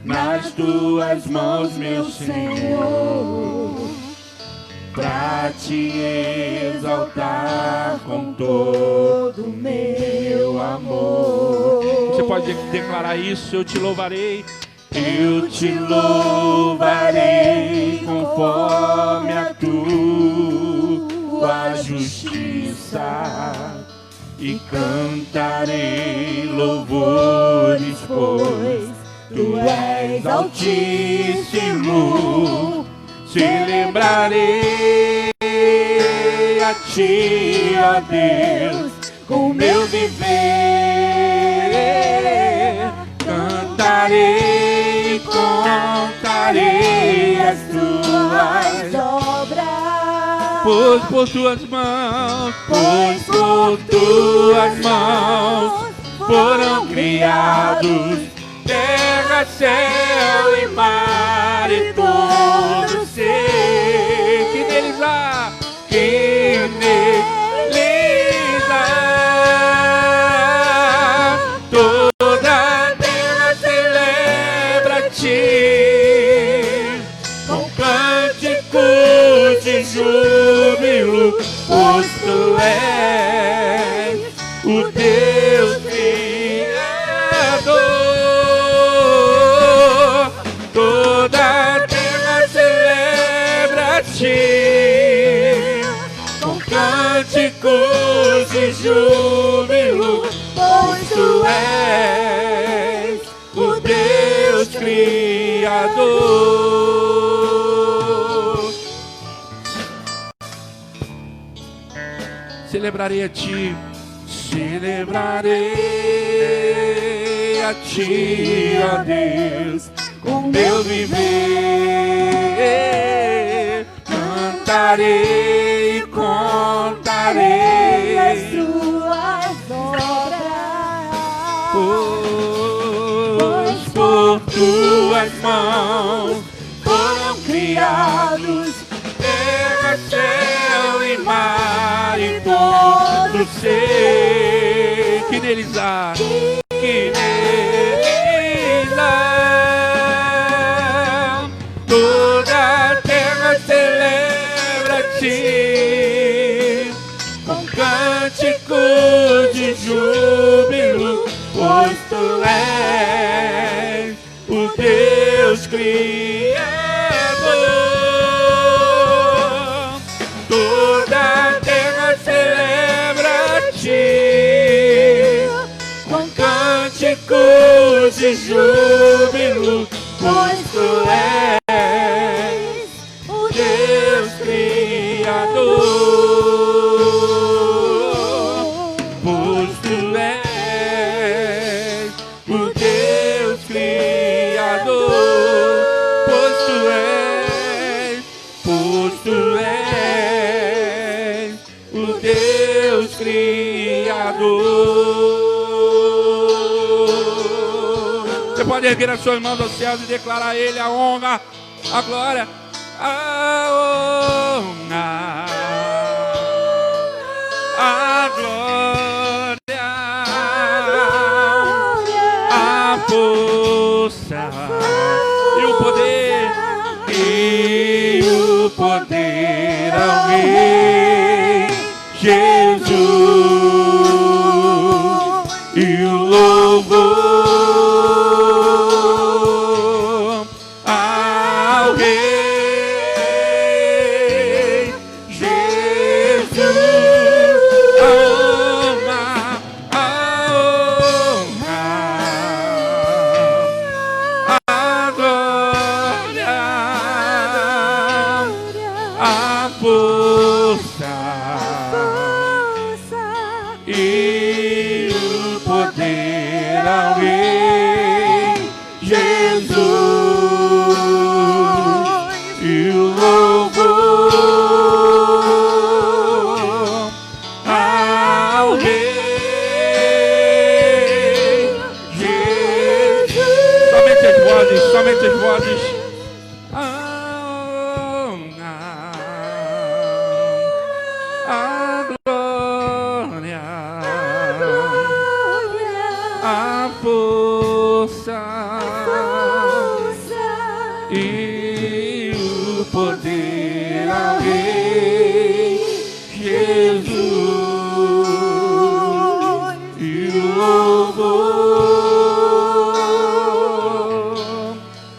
nas tuas mãos, meu Senhor, pra te exaltar com todo o meu amor. Você pode declarar isso: eu te louvarei. Eu te louvarei conforme a tua justiça e cantarei louvores, pois tu és altíssimo. Celebrarei a ti, ó Deus, com meu viver. Cantarei, contarei as tuas obras, pois por tuas mãos foram criados terra, céu e mar e todo ser que neles há, toda a terra celebra a ti com cânticos de júbilo, pois tu és o Deus Criador. Toda a terra celebra a ti com cânticos de júbilo, pois tu és o Deus Criador. Celebrarei a ti, celebrarei a ti, ó Deus, com meu viver. Cantarei, contarei as tuas obras, pois por tuas mãos foram criados terra, céu e mar e todo ser que neles há, que neles há. Toda a terra celebra a ti com cânticos de júbilo, pois tu és o Deus Criador. Toda a terra celebra a ti com cânticos de júbilo, pois tu és o Deus Criador. Pois tu és o Deus Criador. Pois tu és o Deus Criador. Você pode erguer as suas mãos aos céus e declarar a Ele a honra, a glória, a honra, a glória, a força e o poder ao Rei Jesus e o louvor ao Rei Jesus. A honra, a glória, a força e o poder ao Rei Jesus e o louvor ao Rei Jesus. Somente as vozes, somente as vozes. A glória, a força e o louvor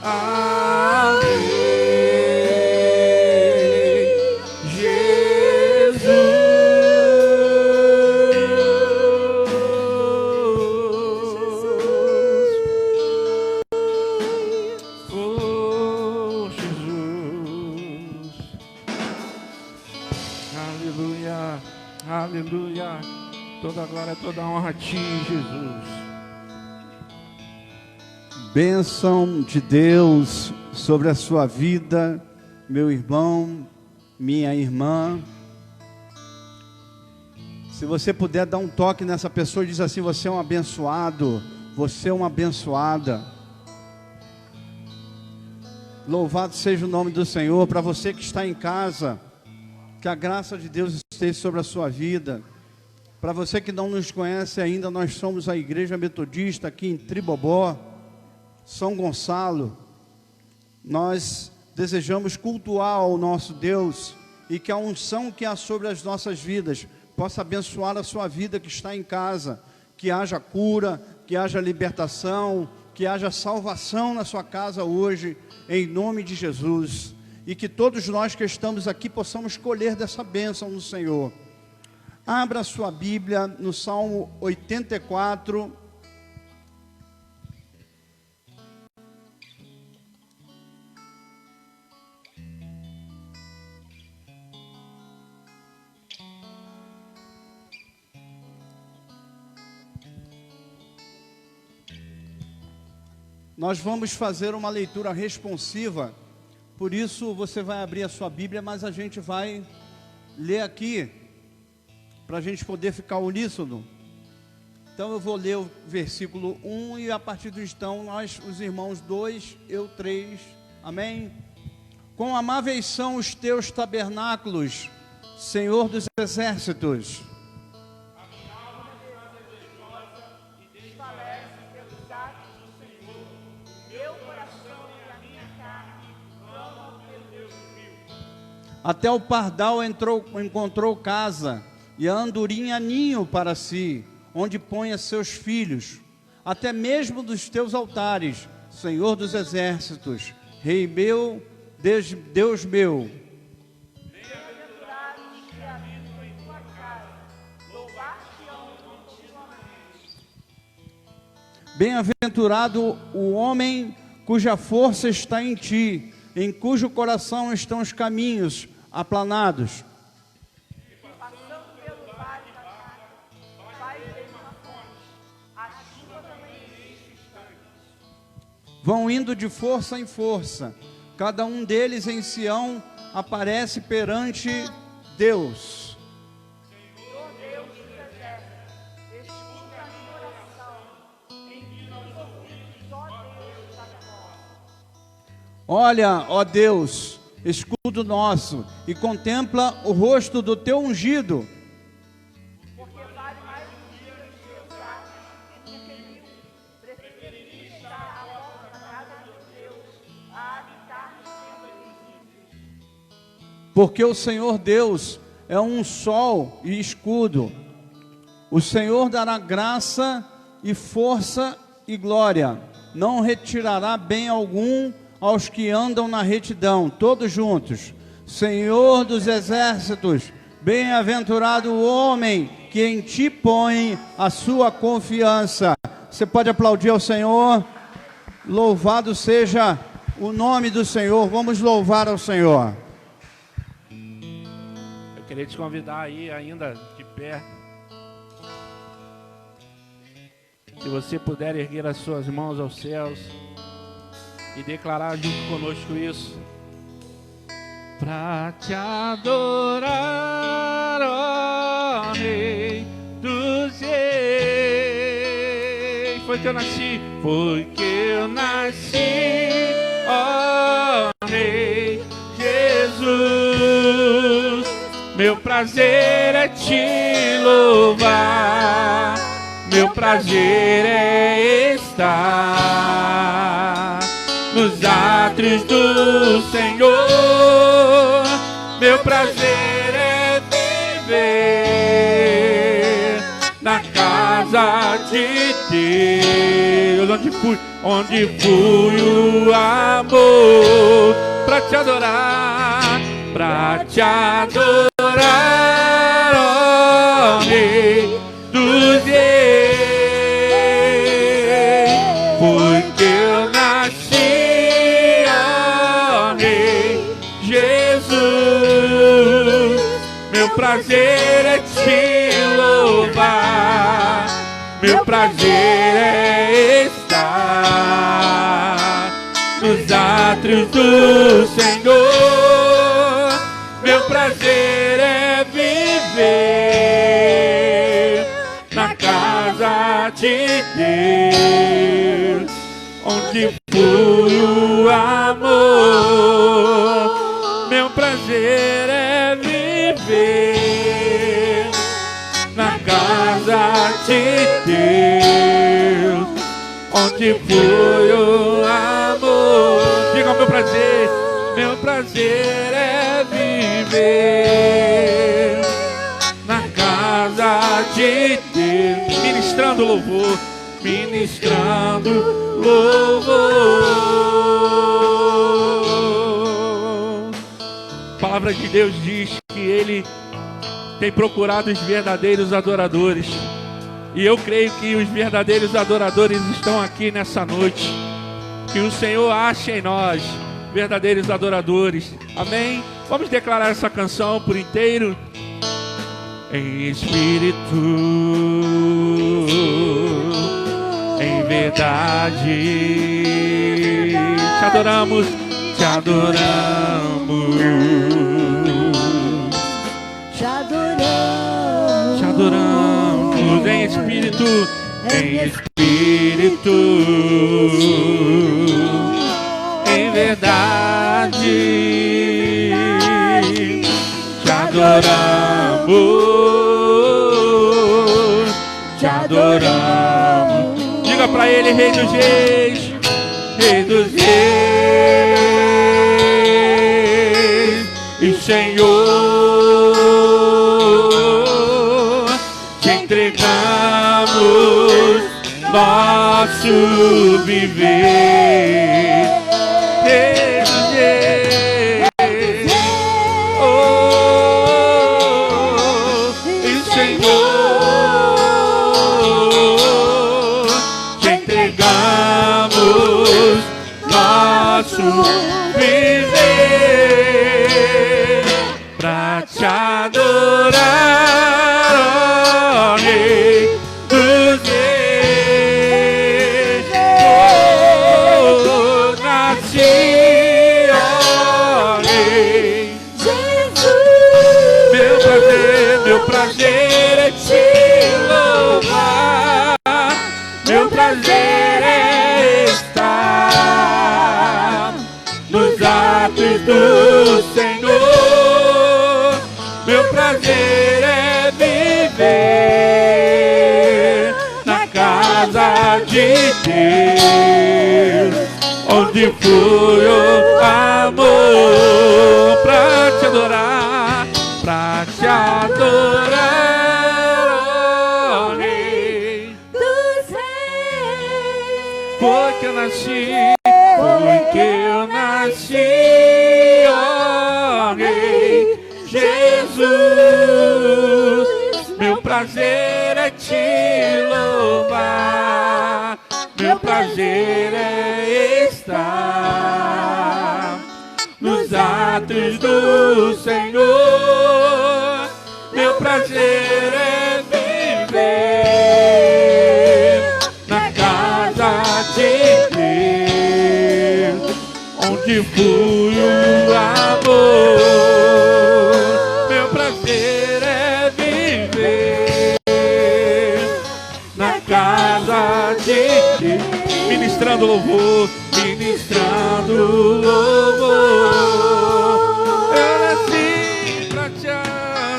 a Rei Jesus. Oh, Jesus. Aleluia, aleluia. Toda a glória, toda a honra a ti, Jesus. Bênção de Deus sobre a sua vida, meu irmão, minha irmã. Se você puder dar um toque nessa pessoa e diz assim: você é um abençoado, você é uma abençoada. Louvado seja o nome do Senhor. Para você que está em casa, que a graça de Deus esteja sobre a sua vida. Para você que não nos conhece ainda, nós somos a Igreja Metodista aqui em Tribobó, São Gonçalo. Nós desejamos cultuar ao nosso Deus e que a unção que há sobre as nossas vidas possa abençoar a sua vida que está em casa, que haja cura, que haja libertação, que haja salvação na sua casa hoje, em nome de Jesus. E que todos nós que estamos aqui possamos colher dessa bênção no Senhor. Abra sua Bíblia no Salmo 84. Nós vamos fazer uma leitura responsiva, por isso você vai abrir a sua Bíblia, mas a gente vai ler aqui, para a gente poder ficar uníssono. Então eu vou ler o versículo 1 e a partir do então nós, os irmãos 2, eu 3, amém? Quão amáveis são os teus tabernáculos, Senhor dos exércitos. Até o pardal encontrou casa, e a andorinha ninho para si, onde ponha seus filhos, até mesmo dos teus altares, Senhor dos exércitos, Rei meu, Deus meu. Bem-aventurados que habitam em tua casa, louvar-te-ão continuamente. Bem-aventurado o homem cuja força está em ti, em cujo coração estão os caminhos aplanados. Passando pelo vale da água, vai ver uma fonte, a chuva também existe estanques. Vão indo de força em força, cada um deles em Sião aparece perante Deus. Senhor Deus dos exércitos, escuta a minha oração, em teus ouvidos, ó Deus da glória. Olha, ó Deus, escudo nosso, e contempla o rosto do teu ungido. Porque vale mais um dia de teus atos, e preferir estar à volta da casa de Deus, a habitar no centro invisível. Porque o Senhor Deus é um sol e escudo. O Senhor dará graça e força e glória. Não retirará bem algum aos que andam na retidão, todos juntos. Senhor dos exércitos, bem-aventurado o homem que em ti põe a sua confiança. Você pode aplaudir ao Senhor. Louvado seja o nome do Senhor. Vamos louvar ao Senhor. Eu queria te convidar aí, ainda de pé, se você puder erguer as suas mãos aos céus e declarar junto conosco isso. Pra te adorar, ó Rei dos Reis. Foi que eu nasci, ó Rei Jesus. Meu prazer é te louvar, meu prazer é estar nos átrios do Senhor. Meu prazer é viver viver na casa de Deus, onde flui o amor, pra te adorar, ó Rei dos reis, porque eu nasci, ó Rei Jesus. Meu prazer é te louvar, meu prazer é estar nos átrios do Senhor. Meu prazer é viver na casa de Deus, onde flui o amor. Meu prazer é viver na casa de Deus, onde flui o amor. Diga: meu prazer é viver na casa de Deus, ministrando louvor, ministrando louvor. A palavra de Deus diz que Ele tem procurado os verdadeiros adoradores. E eu creio que os verdadeiros adoradores estão aqui nessa noite. Que o Senhor ache em nós verdadeiros adoradores. Amém? Vamos declarar essa canção por inteiro. Em espírito, em verdade, te adoramos, te adoramos. Te adoramos em espírito, em verdade, te adoramos, te adoramos. Diga pra Ele: Rei dos Reis, Rei dos Reis e Senhor, te entregamos nosso viver. Rei dos Reis, oh, e Senhor, te entregamos nosso viver pra te adorar, ó Rei dos Reis. Oh, nasci, ó Rei Jesus. Meu prazer é te louvar, meu prazer é estar nos atos do Senhor. Meu prazer é viver na casa de Deus, onde flui o amor, pra te adorar, pra te adorar, ó Rei dos Reis. Foi que eu nasci, ó Rei Jesus. Meu prazer é te louvar, meu prazer é estar nos atos do Senhor. Meu prazer é viver na casa de Deus, onde flui o amor. Meu prazer é viver na casa de Deus, ministrando louvor, ministrando louvor. Eu nasci pra te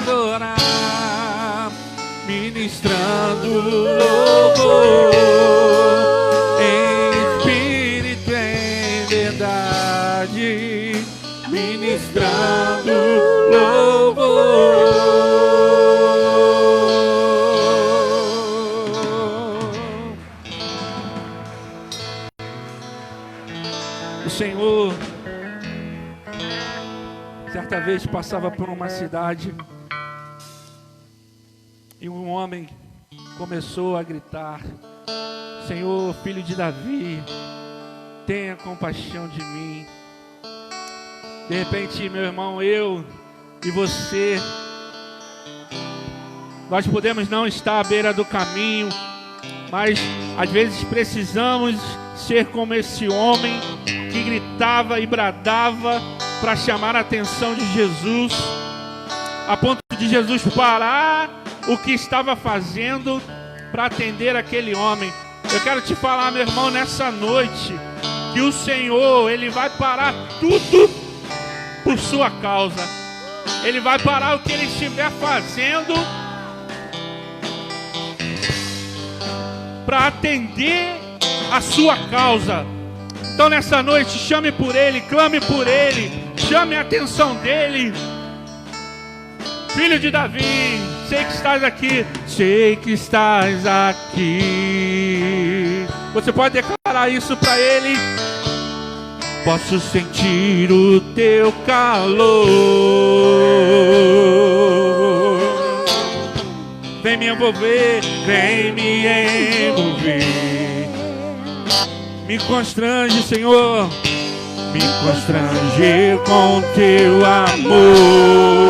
adorar, ministrando louvor, em espírito, em verdade, ministrando louvor. O Senhor, certa vez, passava por uma cidade e um homem começou a gritar: Senhor, filho de Davi, tenha compaixão de mim. De repente, meu irmão, eu e você, nós podemos não estar à beira do caminho, mas às vezes precisamos ser como esse homem que gritava e bradava para chamar a atenção de Jesus, a ponto de Jesus parar o que estava fazendo para atender aquele homem. Eu quero te falar, meu irmão, nessa noite, que o Senhor, Ele vai parar tudo por sua causa. Ele vai parar o que Ele estiver fazendo para atender a sua causa. Então nessa noite, chame por Ele, clame por Ele, chame a atenção dEle. Filho de Davi, sei que estás aqui, sei que estás aqui. Você pode declarar isso para Ele. Posso sentir o teu calor. Vem me envolver, vem me envolver. Me constrange, Senhor, me constrange com teu amor.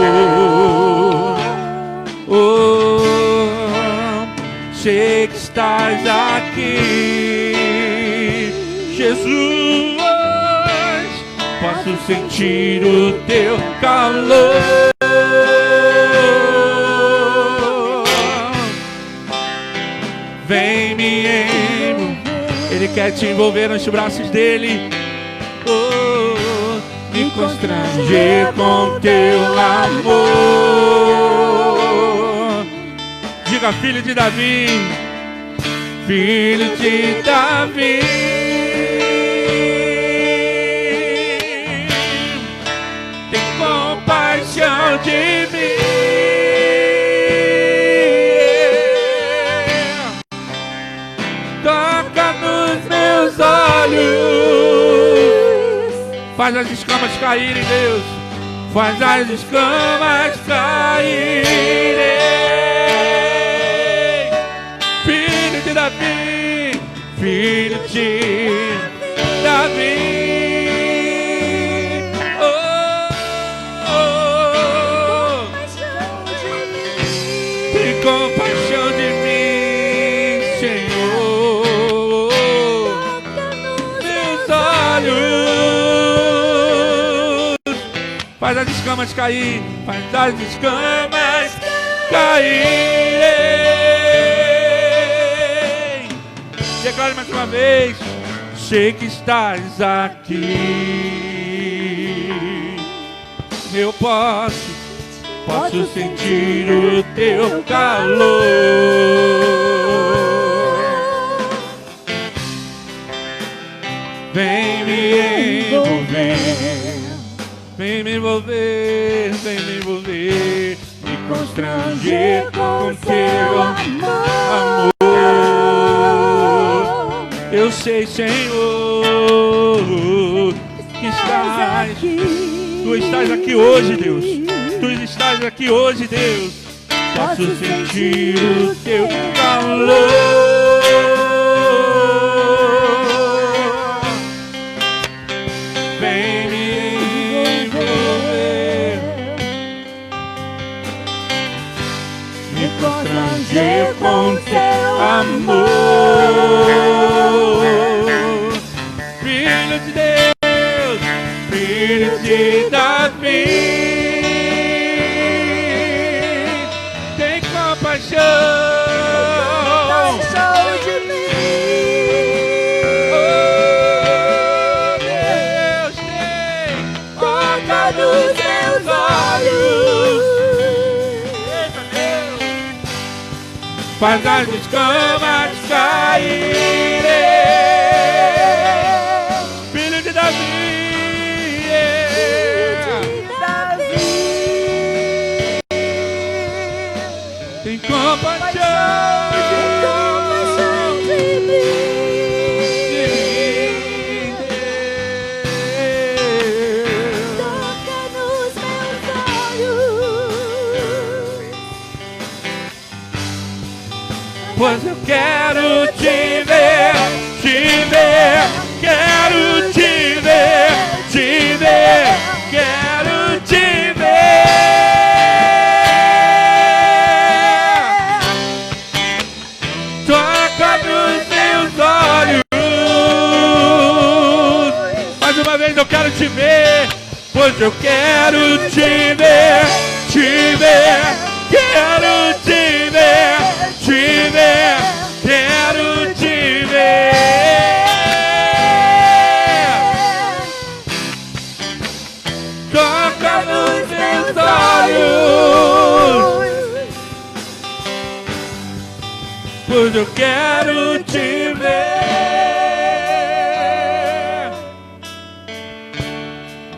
Oh, sei que estás aqui, Jesus. Posso sentir o teu calor. Vem me envolver. Ele quer te envolver nos braços dele. Oh, me constranger com teu amor. Diga, filho de Davi, filho de Davi, tem compaixão de mim. Toca nos meus olhos, faz as escamas caírem, Deus, faz as escamas caírem. Filho de Davi, filho de Davi, oh, oh, oh. Tem compaixão de mim, Senhor. Meus olhos, faz as escamas cair, faz as escamas caírem. Declare mais uma vez. Sei que estás aqui. Eu posso sentir o teu calor. Vem me envolver, vem me envolver, vem me envolver, me constranger com teu amor. Eu sei, Senhor, que estás aqui. Tu estás aqui hoje, Deus. Tu estás aqui hoje, Deus. Posso sentir o teu calor. Vem me envolver, me constranger com teu amor. Filho de Deus, filho de Davi, tem compaixão de mim. Oh, Deus, tem, toca nos meus olhos. Eita, Deus, faz as escamas caírem. Filho de Davi, tem compaixão de mim, Deus. Hoje eu quero te ver, quero te ver, quero te ver. Toca nos meus olhos, pois eu quero te ver.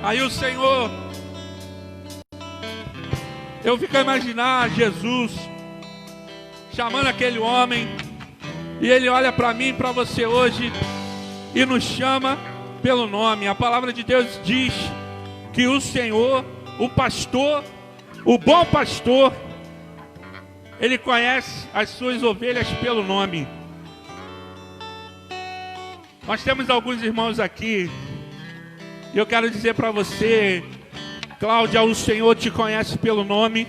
Aí o Senhor, eu fico a imaginar Jesus chamando aquele homem, e ele olha para mim e para você hoje e nos chama pelo nome. A palavra de Deus diz que o Senhor, o pastor, o bom pastor, ele conhece as suas ovelhas pelo nome. Nós temos alguns irmãos aqui, e eu quero dizer para você, Cláudia, o Senhor te conhece pelo nome.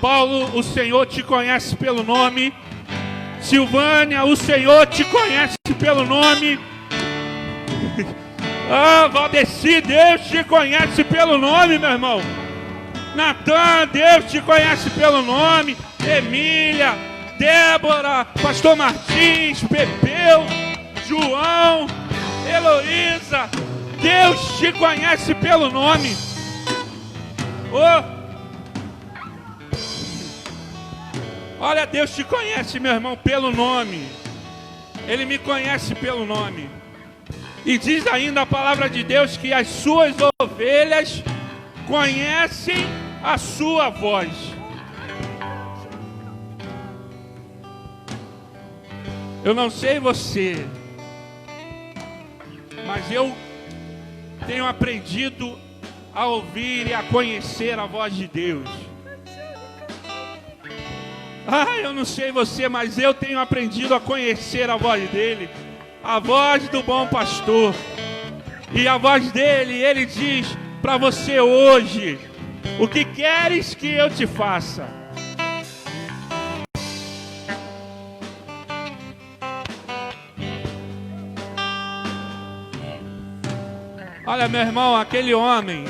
Paulo, o Senhor te conhece pelo nome. Silvânia, o Senhor te conhece pelo nome. Ah, Valdeci, Deus te conhece pelo nome, meu irmão. Natan, Deus te conhece pelo nome. Emília, Débora, Pastor Martins, Pepeu, João, Heloísa, Deus te conhece pelo nome. Oh. Olha, Deus te conhece, meu irmão, pelo nome. Ele me conhece pelo nome. E diz ainda a palavra de Deus que as suas ovelhas conhecem a sua voz. Eu não sei você, mas eu tenho aprendido a ouvir e a conhecer a voz de Deus. Ah, eu não sei você, mas eu tenho aprendido a conhecer a voz dele, a voz do bom pastor. E a voz dele, ele diz para você hoje: o que queres que eu te faça? Olha, meu irmão, aquele homem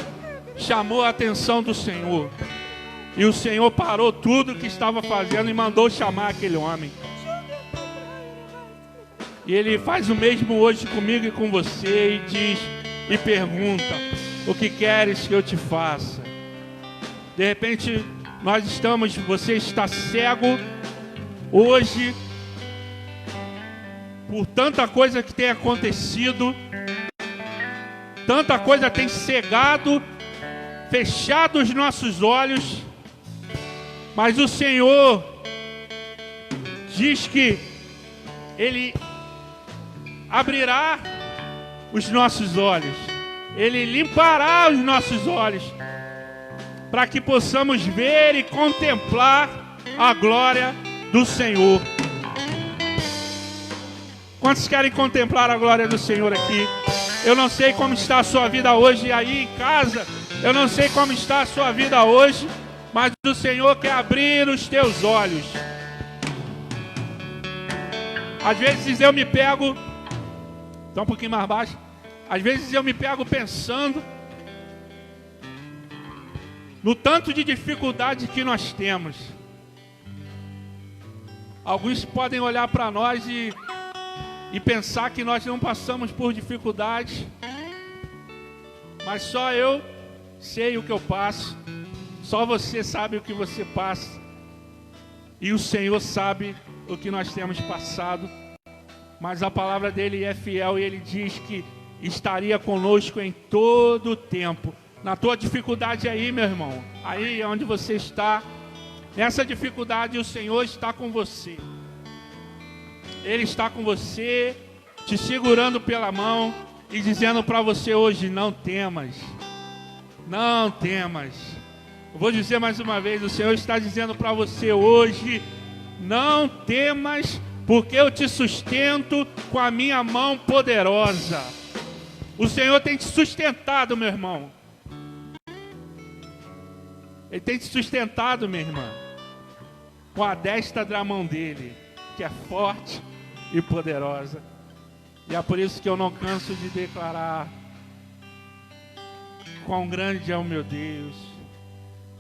chamou a atenção do Senhor. E o Senhor parou tudo que estava fazendo e mandou chamar aquele homem. E ele faz o mesmo hoje comigo e com você, e diz e pergunta: o que queres que eu te faça? De repente você está cego hoje por tanta coisa que tem acontecido, tanta coisa tem cegado, fechado os nossos olhos. Mas o Senhor diz que Ele abrirá os nossos olhos, Ele limpará os nossos olhos, para que possamos ver e contemplar a glória do Senhor. Quantos querem contemplar a glória do Senhor aqui? Eu não sei como está a sua vida hoje aí em casa, eu não sei como está a sua vida hoje, mas o Senhor quer abrir os teus olhos. Às vezes eu me pego, está um pouquinho mais baixo, às vezes eu me pego pensando no tanto de dificuldade que nós temos. Alguns podem olhar para nós e pensar que nós não passamos por dificuldades, mas só eu sei o que eu passo. Só você sabe o que você passa. E o Senhor sabe o que nós temos passado. Mas a palavra dele é fiel e ele diz que estaria conosco em todo o tempo. Na tua dificuldade aí, meu irmão, aí onde você está, nessa dificuldade o Senhor está com você. Ele está com você, te segurando pela mão e dizendo para você hoje: não temas. Não temas. Eu vou dizer mais uma vez, o Senhor está dizendo para você hoje: não temas, porque eu te sustento com a minha mão poderosa. O Senhor tem te sustentado, meu irmão. Ele tem te sustentado, minha irmã, com a destra da mão dele, que é forte e poderosa. E é por isso que eu não canso de declarar: Quão grande é o meu Deus.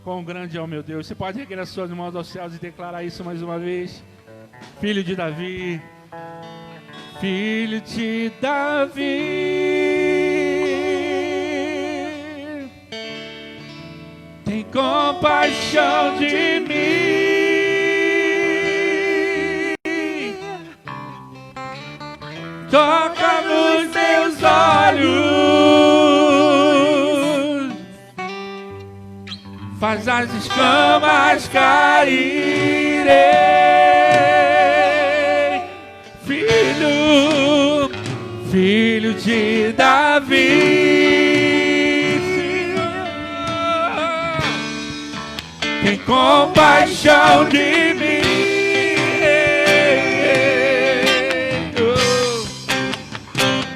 Quão grande é o meu Deus. Você pode erguer as suas mãos aos céus e declarar isso mais uma vez. Filho de Davi. Filho de Davi. Tem compaixão de mim. Toca nos meus olhos, faz as escamas caírem. Filho, filho de Davi, Senhor, tem compaixão de mim.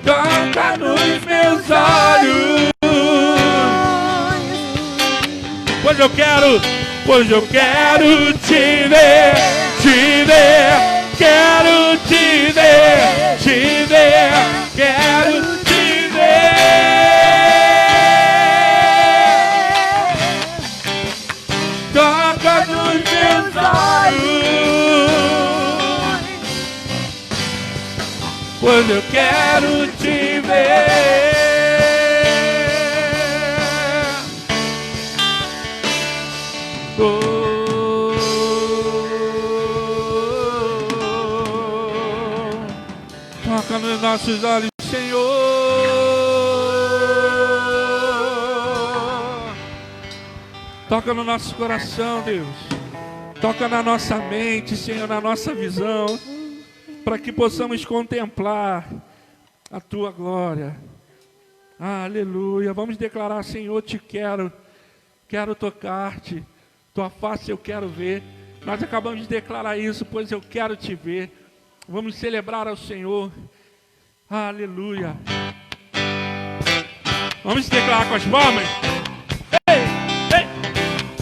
Toca nos meus olhos, pois eu quero te ver, quero te ver, quero te ver. Toca nos meus olhos, pois eu quero te ver. Toca nos nossos olhos, Senhor. Toca no nosso coração, Deus. Toca na nossa mente, Senhor, na nossa visão, para que possamos contemplar a Tua glória. Aleluia. Vamos declarar: Senhor, te quero tocar-te. Tua face eu quero ver. Nós acabamos de declarar isso, pois eu quero te ver. Vamos celebrar ao Senhor. Aleluia. Vamos declarar com as palmas. Ei, ei,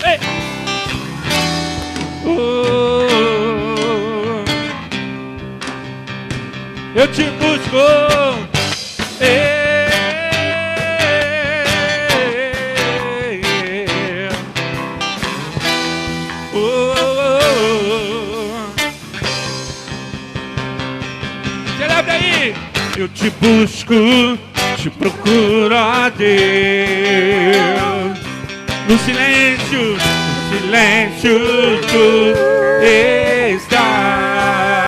ei. Eu te busco. Celebre aí. Eu te busco, te procuro, ó Deus. No silêncio tu estás.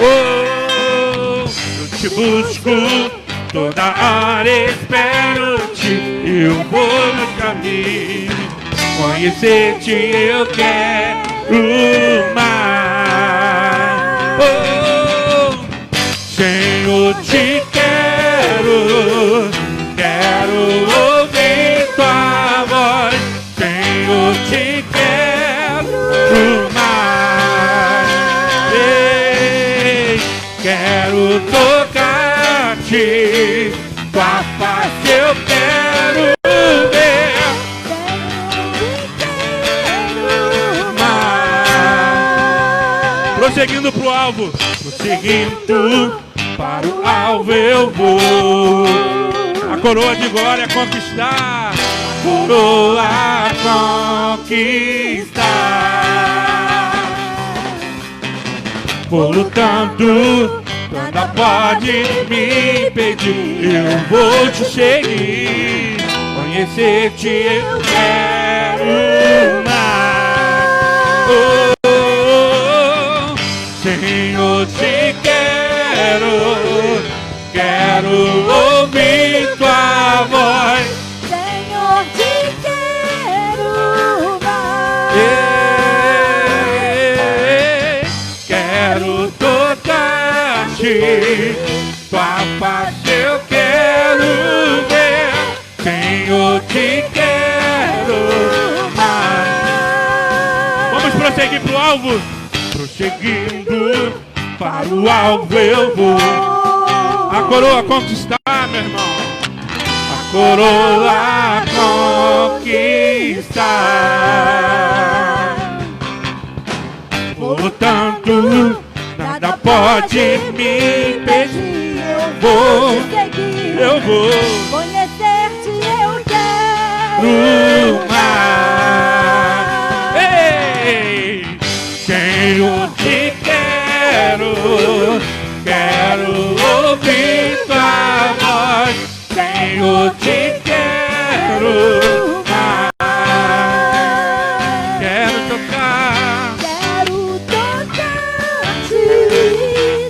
Oh, eu te busco, toda hora espero-te. Eu vou no caminho, conhecer-te eu quero mais. Oh, Senhor, te quero ouvir tua voz. Senhor, te quero mais. Ei, quero tocar-te, tua face eu quero ver. Mais. Prosseguindo pro alvo, prosseguindo para o alvo eu vou. A coroa de glória conquistar, a coroa conquistar. Vou lutando, nada pode me impedir. Eu vou te seguir, conhecer-te eu quero mais. Oh, oh, oh. Senhor, te quero ouvir tua voz. Senhor, te quero mais. Quero tocar-te, tua face eu quero ver. Senhor, te quero mais. Vamos prosseguir pro alvo. Prosseguindo para o alvo eu vou. A coroa conquistar, meu irmão. A coroa conquistar. Vou lutando, nada pode me impedir. Eu vou te seguir, eu vou conhecer-te eu quero Senhor, te quero mais. Quero tocar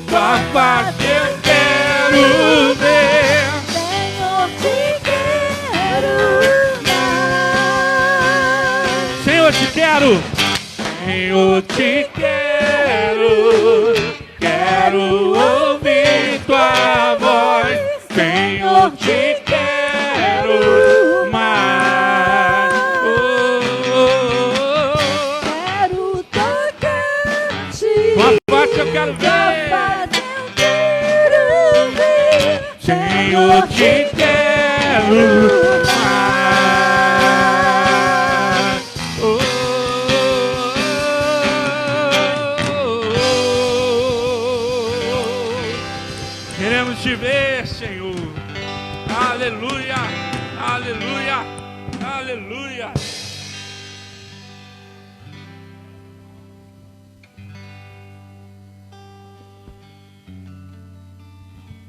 tua face, eu quero ver. Senhor, te quero mais. Senhor, te quero. Senhor, te quero. Quero ouvir tua voz. Senhor, te quero mais. Quero tocar-te. Tua face eu quero ver. Senhor, te quero mais. Queremos te ver, Senhor. Aleluia, aleluia, aleluia.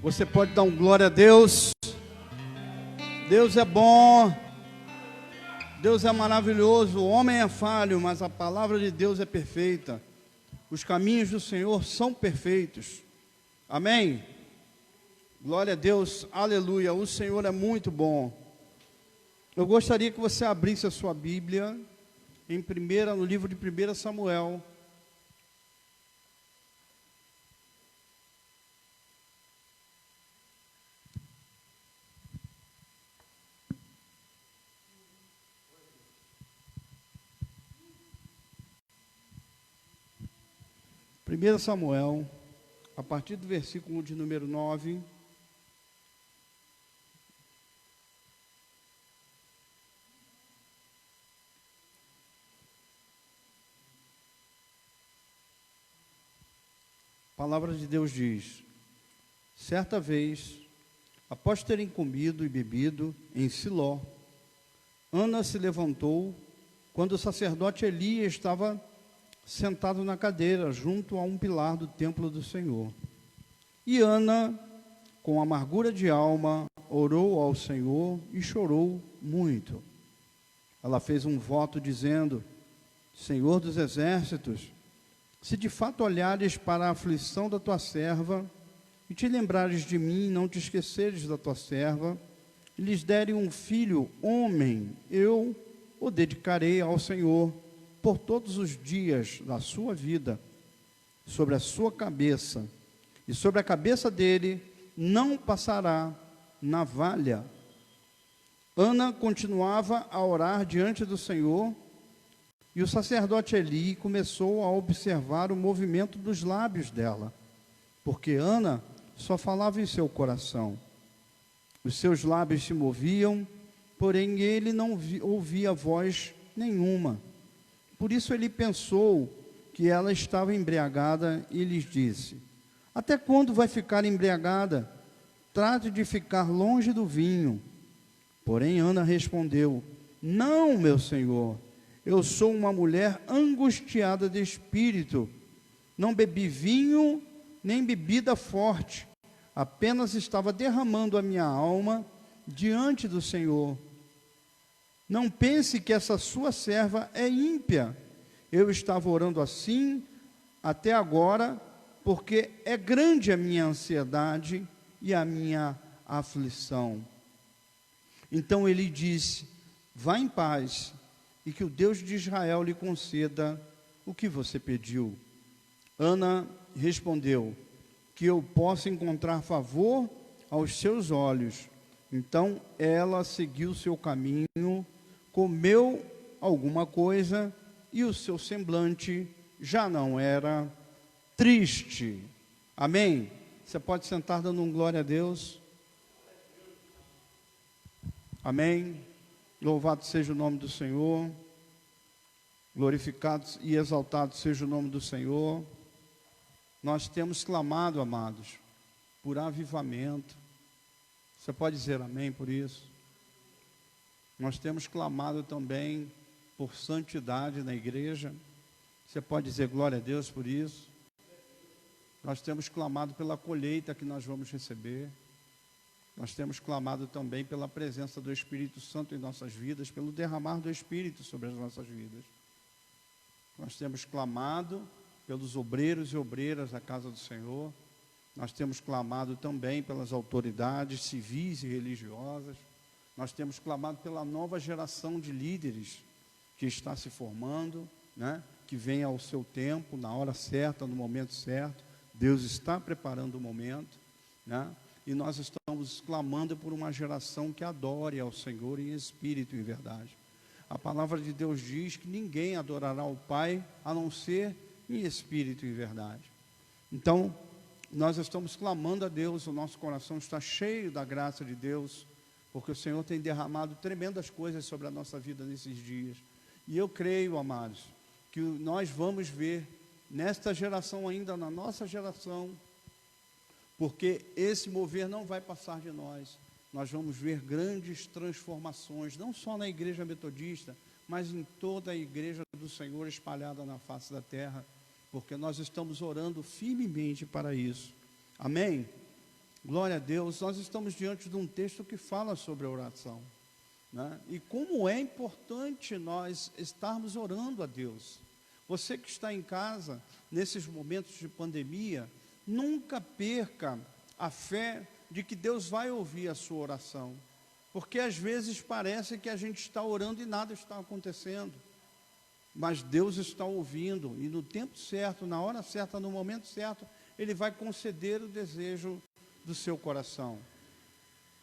Você pode dar um glória a Deus. Deus é bom. Deus é maravilhoso. O homem é falho, mas a palavra de Deus é perfeita. Os caminhos do Senhor são perfeitos. Amém? Glória a Deus. Aleluia. O Senhor é muito bom. Eu gostaria que você abrisse a sua Bíblia no livro de 1 Samuel. Primeiro Samuel, a partir do versículo de número 9. A palavra de Deus diz: certa vez, após terem comido e bebido em Siló, Ana se levantou quando o sacerdote Elias estava sentado na cadeira, junto a um pilar do templo do Senhor. E Ana, com amargura de alma, orou ao Senhor e chorou muito. Ela fez um voto dizendo: Senhor dos exércitos, se de fato olhares para a aflição da tua serva, e te lembrares de mim, e não te esqueceres da tua serva, e lhes derem um filho, homem, eu o dedicarei ao Senhor por todos os dias da sua vida. Sobre a sua cabeça e sobre a cabeça dele não passará navalha. Ana continuava a orar diante do Senhor, e o sacerdote Eli começou a observar o movimento dos lábios dela, porque Ana só falava em seu coração. Os seus lábios se moviam, porém ele não ouvia voz nenhuma. Por isso ele pensou que ela estava embriagada e lhes disse: até quando vai ficar embriagada? Trate de ficar longe do vinho. Porém Ana respondeu: não, meu senhor, eu sou uma mulher angustiada de espírito. Não bebi vinho, nem bebida forte. Apenas estava derramando a minha alma diante do Senhor. Não pense que essa sua serva é ímpia. Eu estava orando assim até agora, porque é grande a minha ansiedade e a minha aflição. Então ele disse: vá em paz, e que o Deus de Israel lhe conceda o que você pediu. Ana respondeu: que eu possa encontrar favor aos seus olhos. Então ela seguiu seu caminho, comeu alguma coisa, e o seu semblante já não era triste. Amém? Você pode sentar dando um glória a Deus. Amém? Louvado seja o nome do Senhor. Glorificado e exaltado seja o nome do Senhor. Nós temos clamado, amados, por avivamento. Você pode dizer amém por isso? Nós temos clamado também por santidade na igreja. Você pode dizer glória a Deus por isso? Nós temos clamado pela colheita que nós vamos receber. Nós temos clamado também pela presença do Espírito Santo em nossas vidas, pelo derramar do Espírito sobre as nossas vidas. Nós temos clamado pelos obreiros e obreiras da casa do Senhor. Nós temos clamado também pelas autoridades civis e religiosas. Nós temos clamado pela nova geração de líderes que está se formando, né? Que vem ao seu tempo, na hora certa, no momento certo. Deus está preparando o momento, né? E nós estamos clamando por uma geração que adore ao Senhor em espírito e em verdade. A palavra de Deus diz que ninguém adorará o Pai a não ser em espírito e em verdade. Então, nós estamos clamando a Deus, o nosso coração está cheio da graça de Deus, porque o Senhor tem derramado tremendas coisas sobre a nossa vida nesses dias. E eu creio, amados, que nós vamos ver nesta geração ainda, na nossa geração, porque esse mover não vai passar de nós. Nós vamos ver grandes transformações, não só na igreja metodista, mas em toda a igreja do Senhor espalhada na face da terra, porque nós estamos orando firmemente para isso. Amém? Glória a Deus. Nós estamos diante de um texto que fala sobre a oração, né? E como é importante nós estarmos orando a Deus. Você que está em casa, nesses momentos de pandemia, nunca perca a fé de que Deus vai ouvir a sua oração, porque às vezes parece que a gente está orando e nada está acontecendo, mas Deus está ouvindo, e no tempo certo, na hora certa, no momento certo, Ele vai conceder o desejo do seu coração.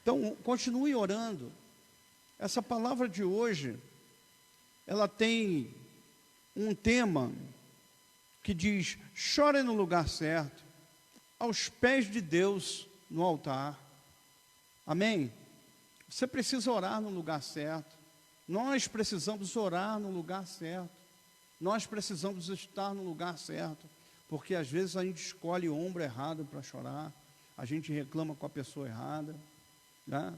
Então, continue orando. Essa palavra de hoje, ela tem um tema que diz: chore no lugar certo, aos pés de Deus no altar. Amém? Você precisa orar no lugar certo. Nós precisamos orar no lugar certo. Nós precisamos estar no lugar certo, porque às vezes a gente escolhe o ombro errado para chorar, a gente reclama com a pessoa errada, né?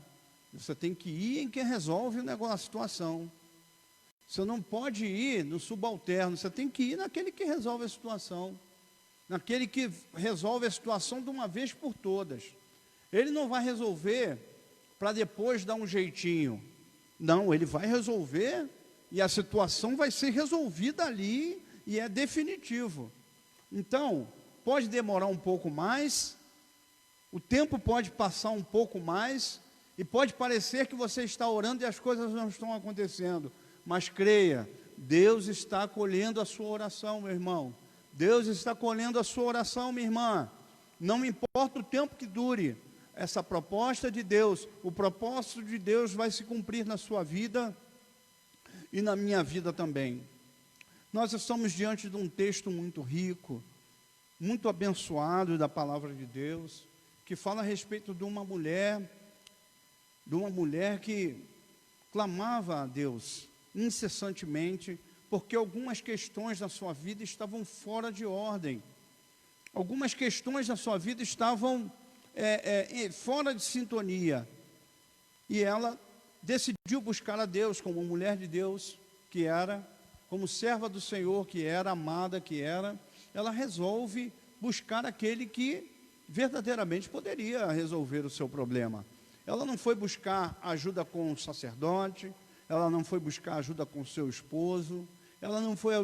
Você tem que ir em quem resolve o negócio, a situação. Você não pode ir no subalterno, você tem que ir naquele que resolve a situação, naquele que resolve a situação de uma vez por todas. Ele não vai resolver para depois dar um jeitinho. Não, ele vai resolver e a situação vai ser resolvida ali e é definitivo. Então, pode demorar um pouco mais, o tempo pode passar um pouco mais e pode parecer que você está orando e as coisas não estão acontecendo. Mas creia, Deus está acolhendo a sua oração, meu irmão. Deus está acolhendo a sua oração, minha irmã. Não importa o tempo que dure essa proposta de Deus, o propósito de Deus vai se cumprir na sua vida e na minha vida também. Nós estamos diante de um texto muito rico, muito abençoado da palavra de Deus, que fala a respeito de uma mulher que clamava a Deus incessantemente, porque algumas questões da sua vida estavam fora de ordem. Algumas questões da sua vida estavam fora de sintonia. E ela decidiu buscar a Deus como mulher de Deus que era, como serva do Senhor que era, amada que era. Ela resolve buscar aquele que verdadeiramente poderia resolver o seu problema. Ela não foi buscar ajuda com o sacerdote, ela não foi buscar ajuda com seu esposo, ela não foi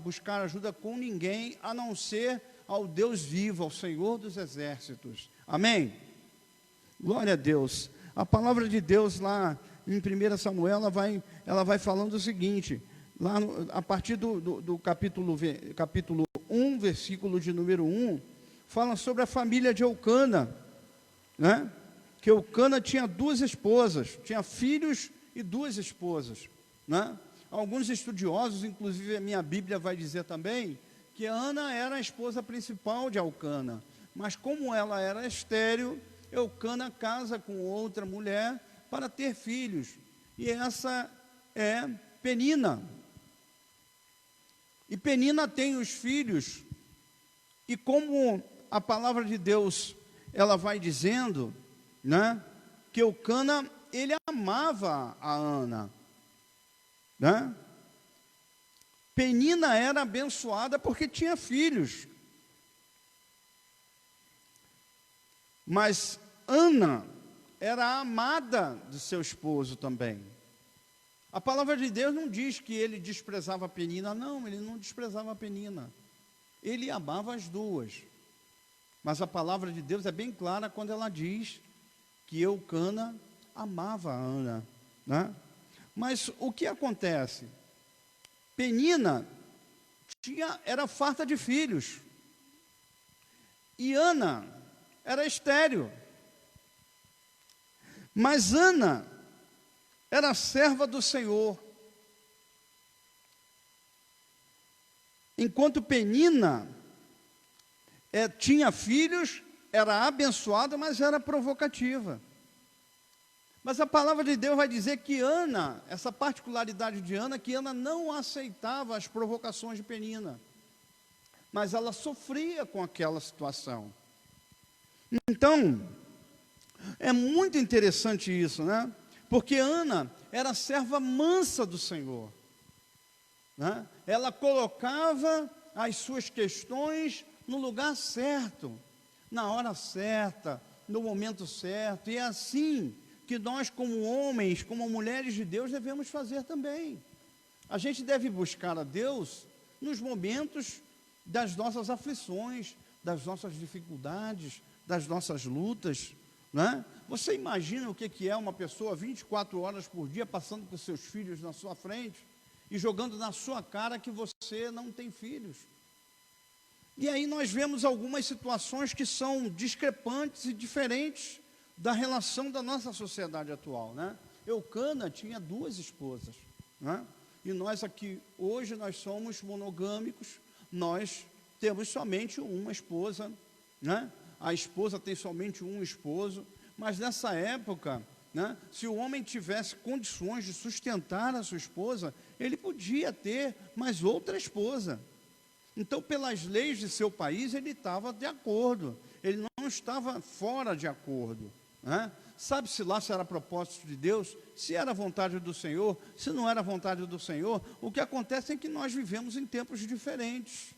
buscar ajuda com ninguém, a não ser ao Deus vivo, ao Senhor dos exércitos. Amém? Glória a Deus. A palavra de Deus lá em 1 Samuel, ela vai falando o seguinte, lá a partir do capítulo 1, versículo de número 1, fala sobre a família de Eucana, né? Que Eucana tinha 2 esposas, tinha filhos e 2 esposas, né? Alguns estudiosos, inclusive a minha Bíblia vai dizer também, que Ana era a esposa principal de Eucana, mas como ela era estéril, Eucana casa com outra mulher para ter filhos, e essa é Penina. E Penina tem os filhos, e como a palavra de Deus, ela vai dizendo, né, que Eucana, ele amava a Ana, né? Penina era abençoada porque tinha filhos, mas Ana era a amada de seu esposo também. A palavra de Deus não diz que ele desprezava a Penina, não, ele não desprezava a Penina. Ele amava as duas. Mas a palavra de Deus é bem clara quando ela diz que Eucana amava a Ana, né? Mas o que acontece? Penina era farta de filhos. E Ana era estéril. Mas Ana era serva do Senhor. Enquanto Penina tinha filhos, era abençoada, mas era provocativa. Mas a palavra de Deus vai dizer que Ana, essa particularidade de Ana, que Ana não aceitava as provocações de Penina, mas ela sofria com aquela situação. Então, é muito interessante isso, né? Porque Ana era serva mansa do Senhor, né? Ela colocava as suas questões no lugar certo, na hora certa, no momento certo. E é assim que nós, como homens, como mulheres de Deus, devemos fazer também. A gente deve buscar a Deus nos momentos das nossas aflições, das nossas dificuldades, das nossas lutas, né? Você imagina o que é uma pessoa 24 horas por dia passando com seus filhos na sua frente e jogando na sua cara que você não tem filhos? E aí nós vemos algumas situações que são discrepantes e diferentes da relação da nossa sociedade atual, né? Eucana tinha 2 esposas, né? E nós aqui, hoje, nós somos monogâmicos, nós temos somente uma esposa, né? A esposa tem somente um esposo, mas nessa época, né, se o homem tivesse condições de sustentar a sua esposa, ele podia ter mais outra esposa. Então, pelas leis de seu país, ele estava de acordo, ele não estava fora de acordo, né? Sabe-se lá se era propósito de Deus, se era vontade do Senhor, se não era vontade do Senhor. O que acontece é que nós vivemos em tempos diferentes.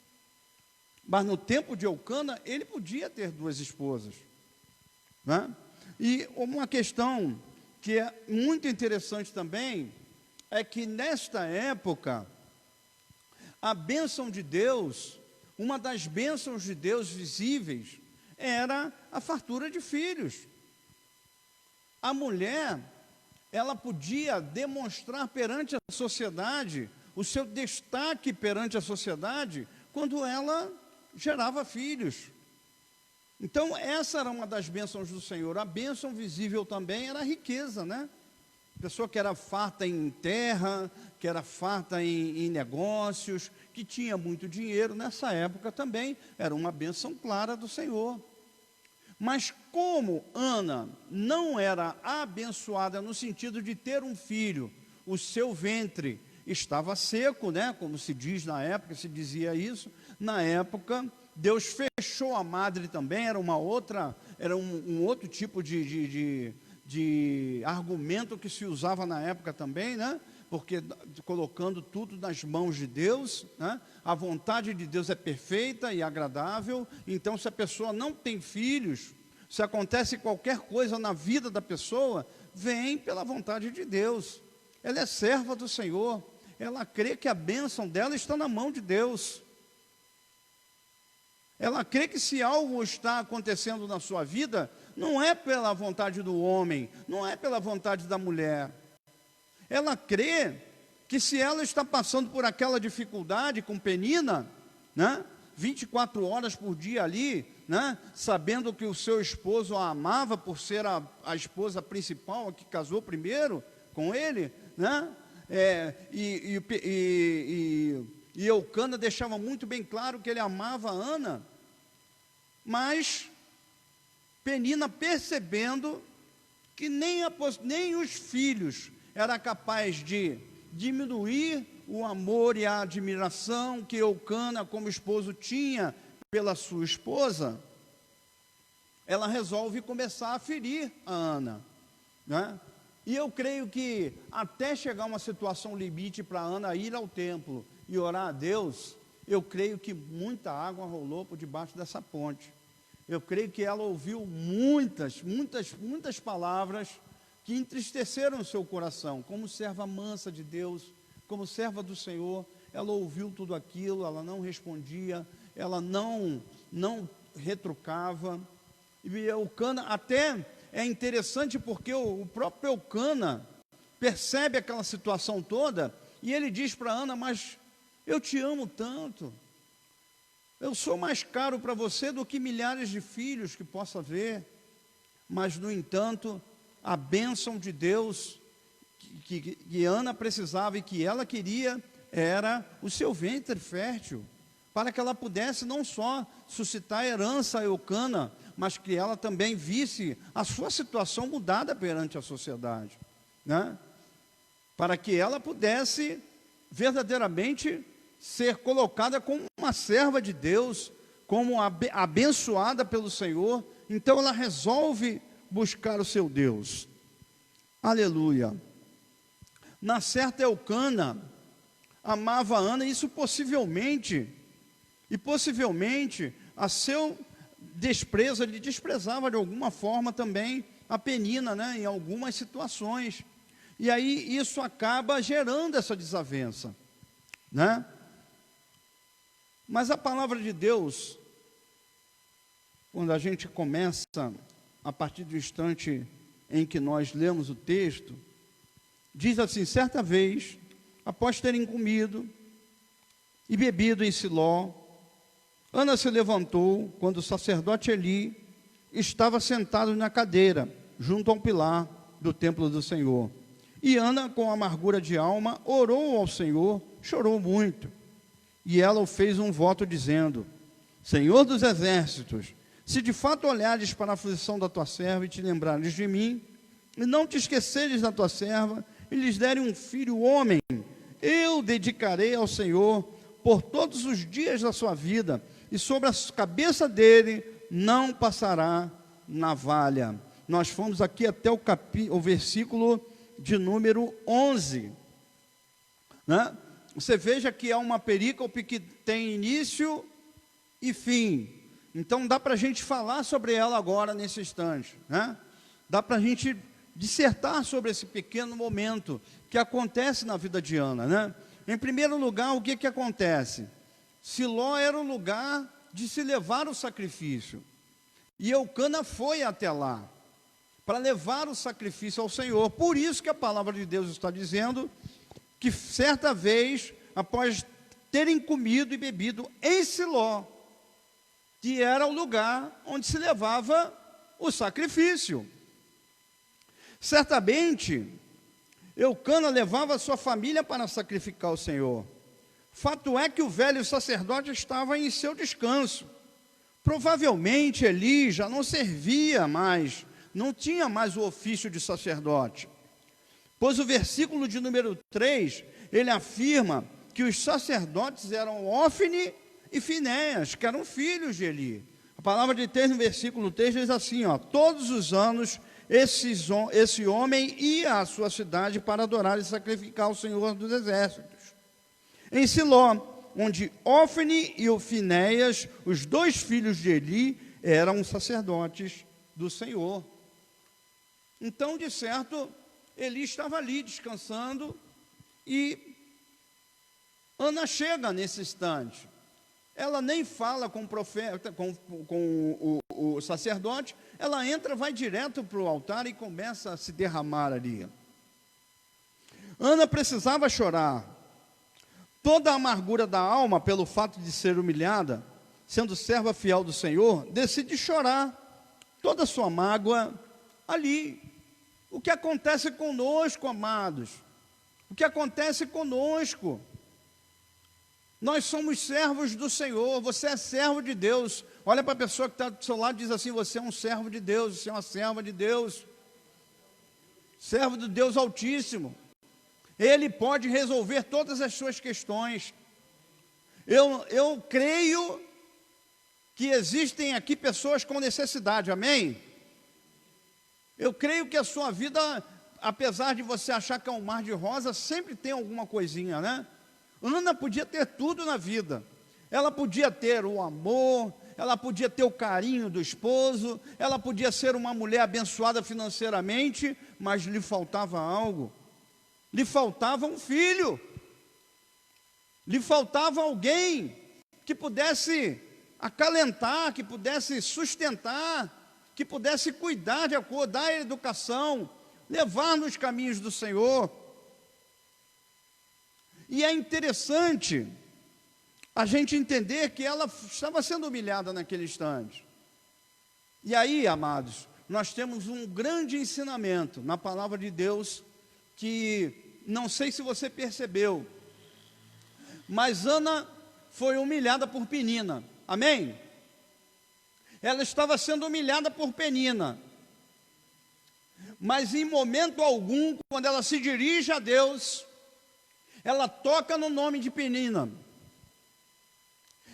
Mas no tempo de Eucana, ele podia ter 2 esposas, né? E uma questão que é muito interessante também, é que nesta época, a bênção de Deus, uma das bênçãos de Deus visíveis, era a fartura de filhos. A mulher, ela podia demonstrar perante a sociedade, o seu destaque perante a sociedade, quando ela gerava filhos. Então, essa era uma das bênçãos do Senhor. A bênção visível também era a riqueza, né? Pessoa que era farta em terra, que era farta em negócios, que tinha muito dinheiro, nessa época também era uma bênção clara do Senhor. Mas como Ana não era abençoada no sentido de ter um filho, o seu ventre estava seco, né? Como se diz na época, se dizia isso. Na época, Deus fechou a madre também, era um outro tipo de argumento que se usava na época também, né? Porque colocando tudo nas mãos de Deus, né? A vontade de Deus é perfeita e agradável. Então, se a pessoa não tem filhos, se acontece qualquer coisa na vida da pessoa, vem pela vontade de Deus. Ela é serva do Senhor, ela crê que a bênção dela está na mão de Deus. Ela crê que se algo está acontecendo na sua vida, não é pela vontade do homem, não é pela vontade da mulher. Ela crê que se ela está passando por aquela dificuldade com Penina, né, 24 horas por dia ali, né, sabendo que o seu esposo a amava por ser a esposa principal, a que casou primeiro com ele, né, e Eucana deixava muito bem claro que ele amava a Ana, mas Penina, percebendo que nem os filhos era capaz de diminuir o amor e a admiração que Eucana, como esposo, tinha pela sua esposa, ela resolve começar a ferir a Ana, né? E eu creio que até chegar uma situação limite para Ana ir ao templo e orar a Deus, eu creio que muita água rolou por debaixo dessa ponte. Eu creio que ela ouviu muitas palavras que entristeceram o seu coração. Como serva mansa de Deus, como serva do Senhor, ela ouviu tudo aquilo, ela não respondia, ela não retrucava. E Eucana, até é interessante porque o próprio Eucana percebe aquela situação toda e ele diz para Ana: mas eu te amo tanto, eu sou mais caro para você do que milhares de filhos que possa haver. Mas, no entanto, a bênção de Deus que Ana precisava e que ela queria era o seu ventre fértil, para que ela pudesse não só suscitar herança a Eucana, mas que ela também visse a sua situação mudada perante a sociedade, né? Para que ela pudesse verdadeiramente ser colocada como uma serva de Deus, como abençoada pelo Senhor. Então ela resolve buscar o seu Deus. Aleluia. Na certa, Eucana amava Ana, isso possivelmente a seu desprezo, ele desprezava de alguma forma também a Penina, né, em algumas situações. E aí isso acaba gerando essa desavença, né? Mas a palavra de Deus, quando a gente começa, a partir do instante em que nós lemos o texto, diz assim: certa vez, após terem comido e bebido em Siló, Ana se levantou quando o sacerdote Eli estava sentado na cadeira, junto ao pilar do templo do Senhor. E Ana, com amargura de alma, orou ao Senhor, chorou muito. E ela o fez um voto dizendo: Senhor dos exércitos, se de fato olhares para a aflição da tua serva e te lembrares de mim, e não te esqueceres da tua serva, e lhes derem um filho homem, eu dedicarei ao Senhor por todos os dias da sua vida, e sobre a cabeça dele não passará navalha. Nós fomos aqui até o versículo de número 11, né? Você veja que é uma perícope que tem início e fim. Então dá para a gente falar sobre ela agora nesse instante, né? Dá para a gente dissertar sobre esse pequeno momento que acontece na vida de Ana, né? Em primeiro lugar, o que acontece? Siló era o lugar de se levar o sacrifício, e Eucana foi até lá para levar o sacrifício ao Senhor. Por isso que a palavra de Deus está dizendo que certa vez, após terem comido e bebido em Siló, que era o lugar onde se levava o sacrifício. Certamente, Eucana levava a sua família para sacrificar ao Senhor. Fato é que o velho sacerdote estava em seu descanso. Provavelmente Eli já não servia mais, não tinha mais o ofício de sacerdote. Pois o versículo de número 3, ele afirma que os sacerdotes eram Ófine e Finéias, que eram filhos de Eli. A palavra de Deus no versículo 3 diz assim, todos os anos esse homem ia à sua cidade para adorar e sacrificar ao Senhor dos exércitos. Em Siló, onde Ófine e o Finéias, os dois filhos de Eli, eram sacerdotes do Senhor. Então, de certo, Eli estava ali descansando e Ana chega nesse instante. Ela nem fala com o profeta, com o sacerdote, ela entra, vai direto para o altar e começa a se derramar ali. Ana precisava chorar. Toda a amargura da alma pelo fato de ser humilhada, sendo serva fiel do Senhor, decide chorar toda a sua mágoa ali. O que acontece conosco, amados? O que acontece conosco? Nós somos servos do Senhor, você é servo de Deus. Olha para a pessoa que está do seu lado e diz assim: você é um servo de Deus, você é uma serva de Deus. Servo do Deus Altíssimo. Ele pode resolver todas as suas questões. Eu creio que existem aqui pessoas com necessidade, amém? Eu creio que a sua vida, apesar de você achar que é um mar de rosa, sempre tem alguma coisinha, né? Ana podia ter tudo na vida. Ela podia ter o amor, ela podia ter o carinho do esposo, ela podia ser uma mulher abençoada financeiramente, mas lhe faltava algo. Lhe faltava um filho. Lhe faltava alguém que pudesse acalentar, que pudesse sustentar, que pudesse cuidar de acordo, dar a educação, levar nos caminhos do Senhor. E é interessante a gente entender que ela estava sendo humilhada naquele instante. E aí, amados, nós temos um grande ensinamento na palavra de Deus, que não sei se você percebeu, mas Ana foi humilhada por Penina, amém? Ela estava sendo humilhada por Penina, mas em momento algum, quando ela se dirige a Deus, ela toca no nome de Penina.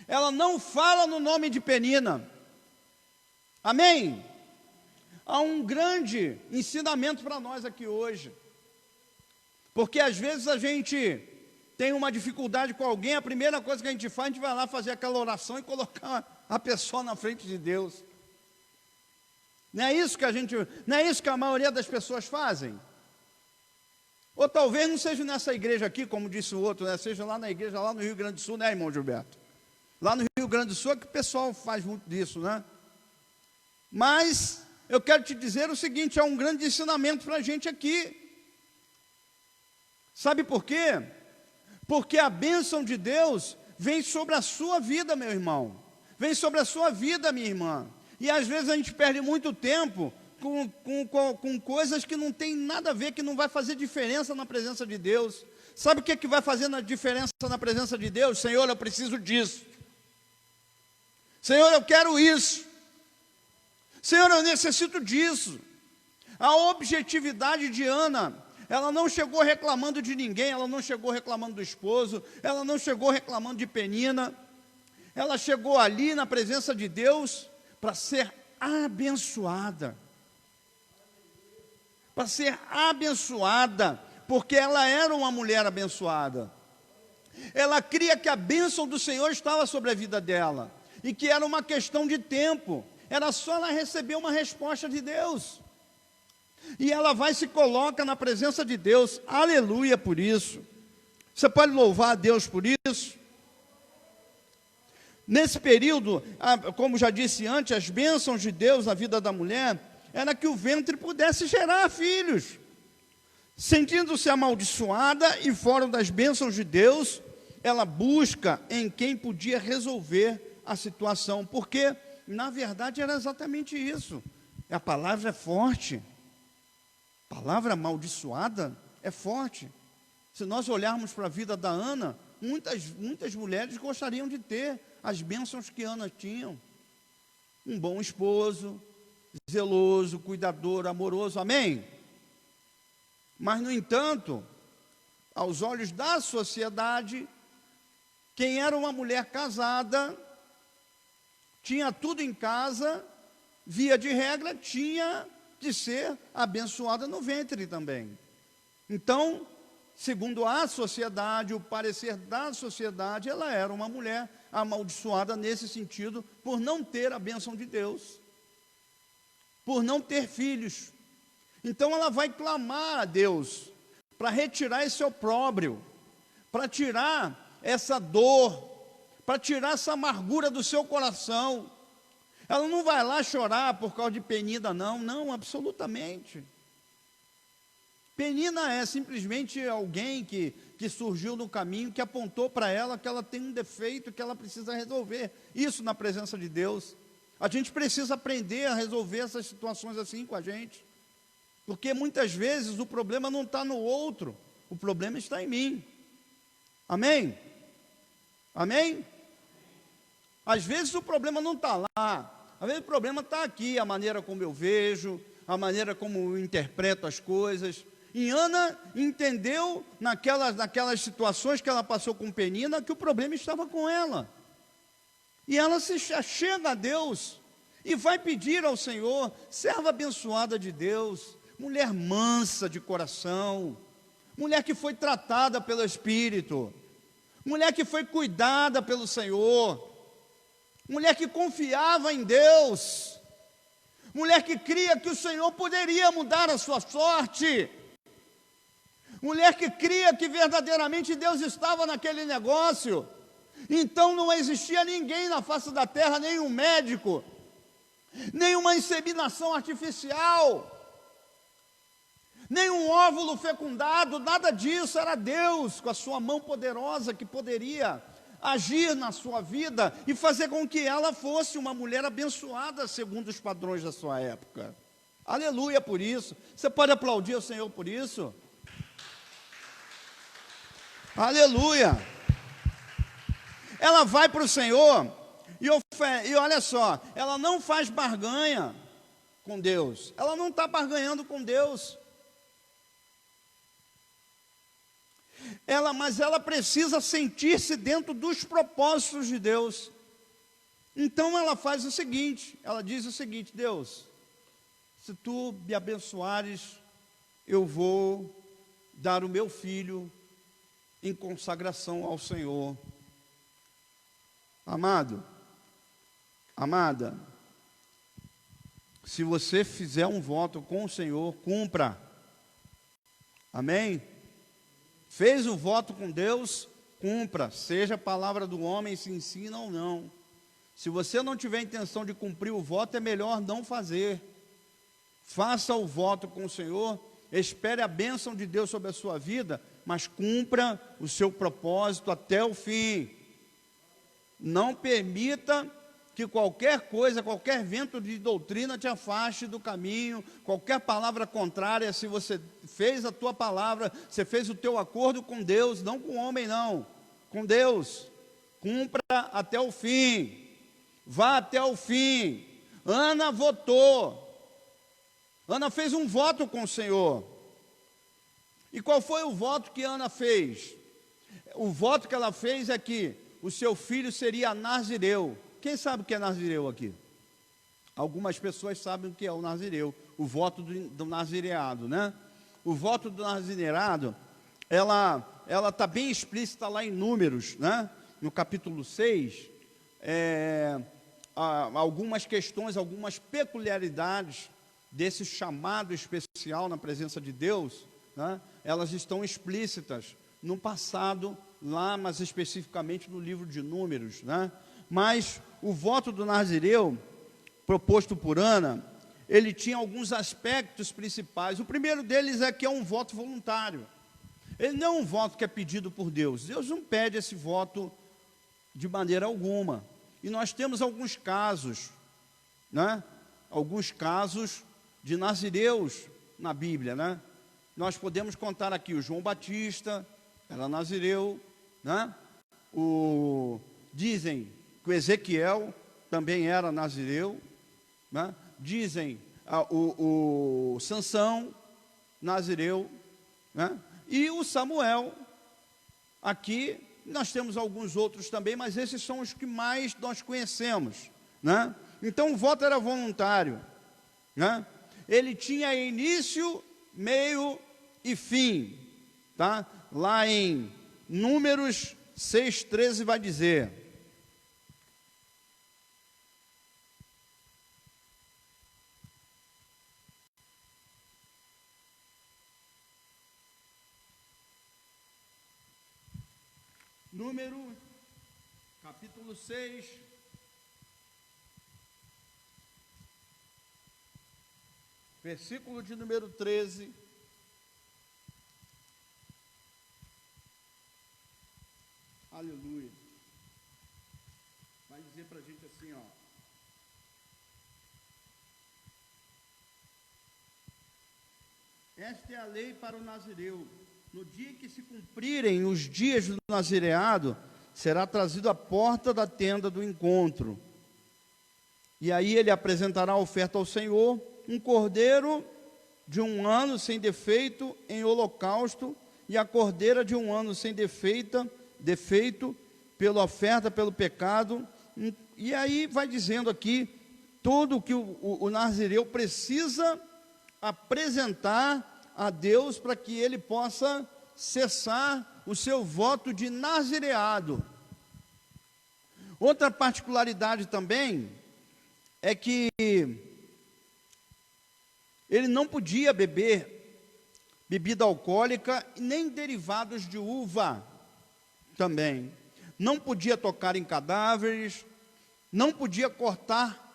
Ela não fala no nome de Penina. Amém? Há um grande ensinamento para nós aqui hoje. Porque às vezes a gente tem uma dificuldade com alguém, a primeira coisa que a gente faz, a gente vai lá fazer aquela oração e colocar a pessoa na frente de Deus. Não é isso que a maioria das pessoas fazem? Ou talvez não seja nessa igreja aqui, como disse o outro, né? Seja lá na igreja, lá no Rio Grande do Sul, né, irmão Gilberto? Lá no Rio Grande do Sul é que o pessoal faz muito disso, né? Mas eu quero te dizer o seguinte, é um grande ensinamento para a gente aqui. Sabe por quê? Porque a bênção de Deus vem sobre a sua vida, meu irmão. Vem sobre a sua vida, minha irmã. E às vezes a gente perde muito tempo com coisas que não tem nada a ver, que não vai fazer diferença na presença de Deus. Sabe o que vai fazer a diferença na presença de Deus? Senhor, eu preciso disso. Senhor, eu quero isso. Senhor, eu necessito disso. A objetividade de Ana, ela não chegou reclamando de ninguém, ela não chegou reclamando do esposo, ela não chegou reclamando de Penina. Ela chegou ali na presença de Deus para ser abençoada. Para ser abençoada, porque ela era uma mulher abençoada. Ela cria que a bênção do Senhor estava sobre a vida dela, e que era uma questão de tempo, era só ela receber uma resposta de Deus. E ela vai e se coloca na presença de Deus, aleluia por isso. Você pode louvar a Deus por isso? Nesse período, como já disse antes, as bênçãos de Deus na vida da mulher, era que o ventre pudesse gerar filhos. Sentindo-se amaldiçoada e fora das bênçãos de Deus, ela busca em quem podia resolver a situação, porque na verdade era exatamente isso. A palavra é forte, a palavra amaldiçoada é forte. Se nós olharmos para a vida da Ana, muitas mulheres gostariam de ter as bênçãos que Ana tinha. Um bom esposo, zeloso, cuidador, amoroso, amém? Mas no entanto, aos olhos da sociedade, quem era uma mulher casada, tinha tudo em casa, via de regra, tinha de ser abençoada no ventre também. Então, segundo a sociedade, o parecer da sociedade, ela era uma mulher amaldiçoada nesse sentido, por não ter a bênção de Deus, por não ter filhos. Então ela vai clamar a Deus para retirar esse opróbrio, para tirar essa dor, para tirar essa amargura do seu coração. Ela não vai lá chorar por causa de Penina, não, absolutamente. Penina é simplesmente alguém que surgiu no caminho, que apontou para ela que ela tem um defeito, que ela precisa resolver. Isso na presença de Deus. A gente precisa aprender a resolver essas situações assim com a gente. Porque muitas vezes o problema não está no outro, o problema está em mim. Amém? Amém? Às vezes o problema não está lá, às vezes o problema está aqui, a maneira como eu vejo, a maneira como eu interpreto as coisas. E Ana entendeu naquelas situações que ela passou com Penina, que o problema estava com ela. E ela se chega a Deus e vai pedir ao Senhor, serva abençoada de Deus, mulher mansa de coração, mulher que foi tratada pelo Espírito, mulher que foi cuidada pelo Senhor. mulher que confiava em Deus, mulher que cria que o Senhor poderia mudar a sua sorte, mulher que cria que verdadeiramente Deus estava naquele negócio. Então não existia ninguém na face da terra, nenhum médico, nenhuma inseminação artificial, nenhum óvulo fecundado, nada disso. Era Deus com a sua mão poderosa que poderia agir na sua vida e fazer com que ela fosse uma mulher abençoada segundo os padrões da sua época. Aleluia por isso. Você pode aplaudir o Senhor por isso? Aleluia. Ela vai para o Senhor e olha só, ela não faz barganha com Deus, ela não está barganhando com Deus. Mas ela precisa sentir-se dentro dos propósitos de Deus. Então ela faz o seguinte, ela diz o seguinte: Deus, se tu me abençoares, eu vou dar o meu filho em consagração ao Senhor. Amado, amada, se você fizer um voto com o Senhor, cumpra. Amém? Fez o voto com Deus, cumpra, seja a palavra do homem, se ensina ou não. Se você não tiver intenção de cumprir o voto, é melhor não fazer. Faça o voto com o Senhor, espere a bênção de Deus sobre a sua vida, mas cumpra o seu propósito até o fim. Não permita que qualquer coisa, qualquer vento de doutrina te afaste do caminho, qualquer palavra contrária. Se você fez a tua palavra, você fez o teu acordo com Deus, não com o homem não, com Deus, cumpra até o fim, vá até o fim. Ana votou, Ana fez um voto com o Senhor. E qual foi o voto que Ana fez? O voto que ela fez é que o seu filho seria nazireu. Quem sabe o que é nazireu aqui? Algumas pessoas sabem o que é o nazireu, o voto do nazireado, né? O voto do nazireado, ela está bem explícita lá em Números, né? No capítulo 6, algumas questões, algumas peculiaridades desse chamado especial na presença de Deus, né? Elas estão explícitas no passado, lá, mas especificamente no livro de Números, né? Mas o voto do nazireu, proposto por Ana, ele tinha alguns aspectos principais. O primeiro deles é que é um voto voluntário. Ele não é um voto que é pedido por Deus. Deus não pede esse voto de maneira alguma. E nós temos alguns casos, né? Alguns casos de nazireus na Bíblia, né? Nós podemos contar aqui o João Batista, era nazireu, né? Dizem que o Ezequiel também era nazireu, né? Dizem o Sansão, nazireu, né? E o Samuel. Aqui nós temos alguns outros também, mas esses são os que mais nós conhecemos, né? Então o voto era voluntário, né? Ele tinha início, meio e fim, tá? Lá em Números 6,13 vai dizer: Número, capítulo 6, versículo de número 13. Aleluia. Vai dizer para a gente assim, ó: esta é a lei para o nazireu. No dia que se cumprirem os dias do nazireado, será trazido à porta da tenda do encontro. E aí ele apresentará a oferta ao Senhor, um cordeiro de 1 ano sem defeito em holocausto, e a cordeira de 1 ano sem defeito pela oferta pelo pecado. E aí vai dizendo aqui tudo o que o nazireu precisa apresentar a Deus para que ele possa cessar o seu voto de nazireado. Outra particularidade também é que ele não podia beber bebida alcoólica e nem derivados de uva também. Não podia tocar em cadáveres, não podia cortar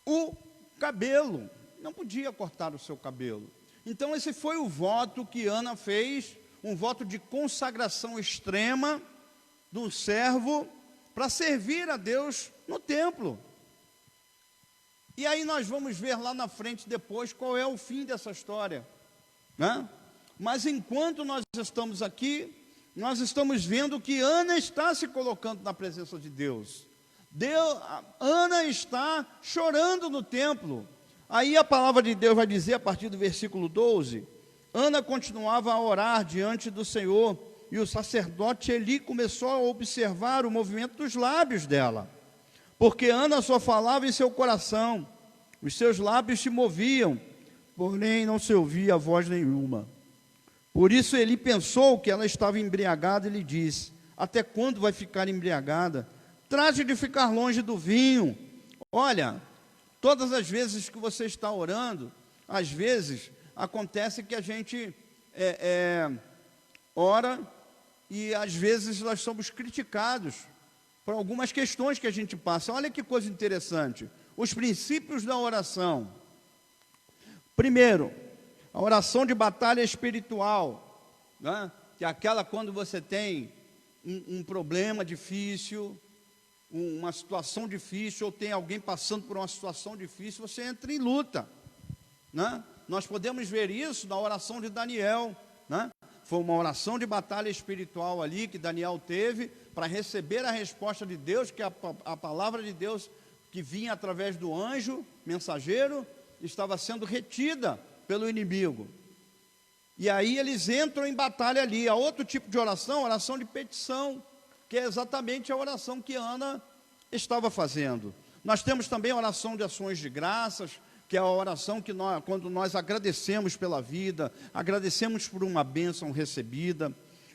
o cabelo, não podia cortar o seu cabelo. Então esse foi o voto que Ana fez, um voto de consagração extrema do servo para servir a Deus no templo. E aí nós vamos ver lá na frente depois qual é o fim dessa história, né? Mas enquanto nós estamos aqui, nós estamos vendo que Ana está se colocando na presença de Deus. Ana está chorando no templo. Aí a palavra de Deus vai dizer, a partir do versículo 12, Ana continuava a orar diante do Senhor, e o sacerdote Eli começou a observar o movimento dos lábios dela, porque Ana só falava em seu coração, os seus lábios se moviam, porém não se ouvia voz nenhuma. Por isso Eli pensou que ela estava embriagada e lhe disse: até quando vai ficar embriagada? Trate de ficar longe do vinho. Olha, todas as vezes que você está orando, às vezes acontece que a gente ora e às vezes nós somos criticados por algumas questões que a gente passa. Olha que coisa interessante. Os princípios da oração. Primeiro, a oração de batalha espiritual, né? Que é aquela quando você tem um problema difícil, uma situação difícil, ou tem alguém passando por uma situação difícil, você entra em luta, né? Nós podemos ver isso na oração de Daniel, né? Foi uma oração de batalha espiritual ali que Daniel teve para receber a resposta de Deus, que a palavra de Deus que vinha através do anjo mensageiro estava sendo retida pelo inimigo. E aí eles entram em batalha ali. Há outro tipo de oração, oração de petição, que é exatamente a oração que Ana estava fazendo. Nós temos também a oração de ações de graças, que é a oração que quando nós agradecemos pela vida, agradecemos por uma bênção recebida.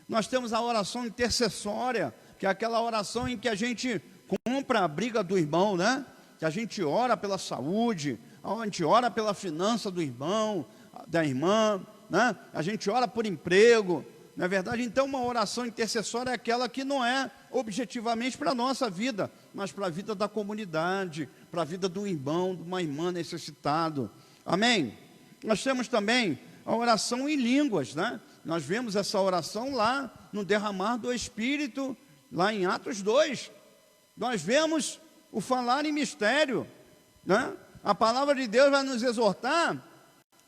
Nós temos a oração intercessória, que é aquela oração em que a gente compra a briga do irmão, né? Que a gente ora pela saúde, a gente ora pela finança do irmão, da irmã, né? A gente ora por emprego, não é verdade? Então uma oração intercessória é aquela que não é objetivamente para a nossa vida, mas para a vida da comunidade, para a vida do irmão, de uma irmã necessitado. Amém? Nós temos também a oração em línguas, né? Nós vemos essa oração lá no derramar do Espírito, lá em Atos 2. Nós vemos o falar em mistério, né? A palavra de Deus vai nos exortar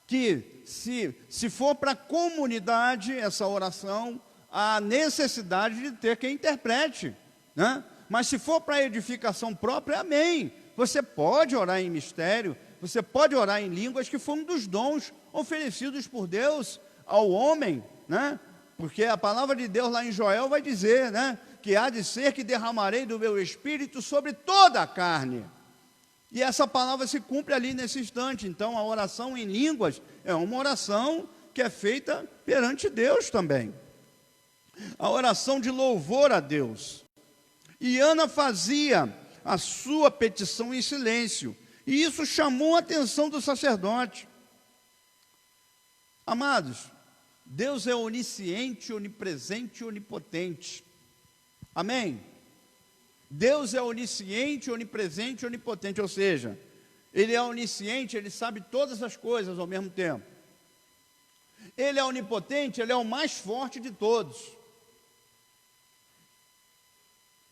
que se for para a comunidade essa oração, há necessidade de ter quem interprete, né? Mas se for para edificação própria, amém. Você pode orar em mistério, você pode orar em línguas, que foi um dos dons oferecidos por Deus ao homem, né? Porque a palavra de Deus lá em Joel vai dizer, né? Que há de ser que derramarei do meu espírito sobre toda a carne. E essa palavra se cumpre ali nesse instante. Então a oração em línguas é uma oração que é feita perante Deus também. A oração de louvor a Deus. E Ana fazia a sua petição em silêncio, e isso chamou a atenção do sacerdote. Amados, Deus é onisciente, onipresente e onipotente. Amém? Deus é onisciente, onipresente e onipotente, ou seja, Ele é onisciente, Ele sabe todas as coisas ao mesmo tempo. Ele é onipotente, Ele é o mais forte de todos.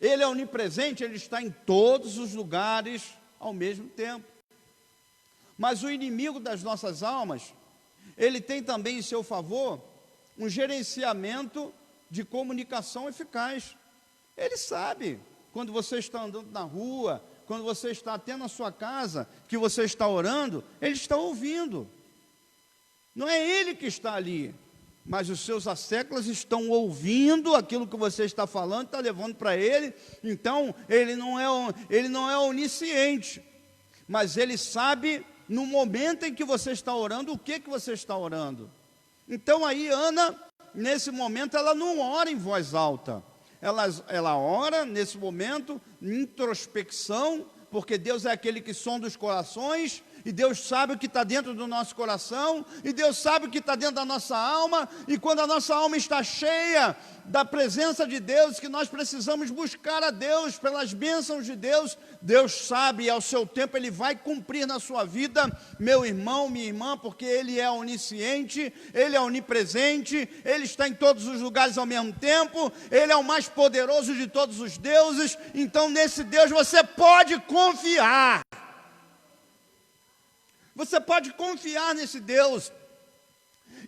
Ele é onipresente, Ele está em todos os lugares ao mesmo tempo. Mas o inimigo das nossas almas, ele tem também em seu favor um gerenciamento de comunicação eficaz. Ele sabe quando você está andando na rua, quando você está até na sua casa, que você está orando, ele está ouvindo. Não é ele que está ali, mas os seus asseclas estão ouvindo aquilo que você está falando, está levando para ele. Então ele não é onisciente, mas ele sabe no momento em que você está orando, o que você está orando. Então aí Ana, nesse momento, ela não ora em voz alta, ela ora nesse momento, introspecção, porque Deus é aquele que sonda os corações, e Deus sabe o que está dentro do nosso coração, e Deus sabe o que está dentro da nossa alma, e quando a nossa alma está cheia da presença de Deus, que nós precisamos buscar a Deus pelas bênçãos de Deus, Deus sabe, e ao seu tempo Ele vai cumprir na sua vida, meu irmão, minha irmã, porque Ele é onisciente, Ele é onipresente, Ele está em todos os lugares ao mesmo tempo, Ele é o mais poderoso de todos os deuses, então nesse Deus você pode confiar. Você pode confiar nesse Deus.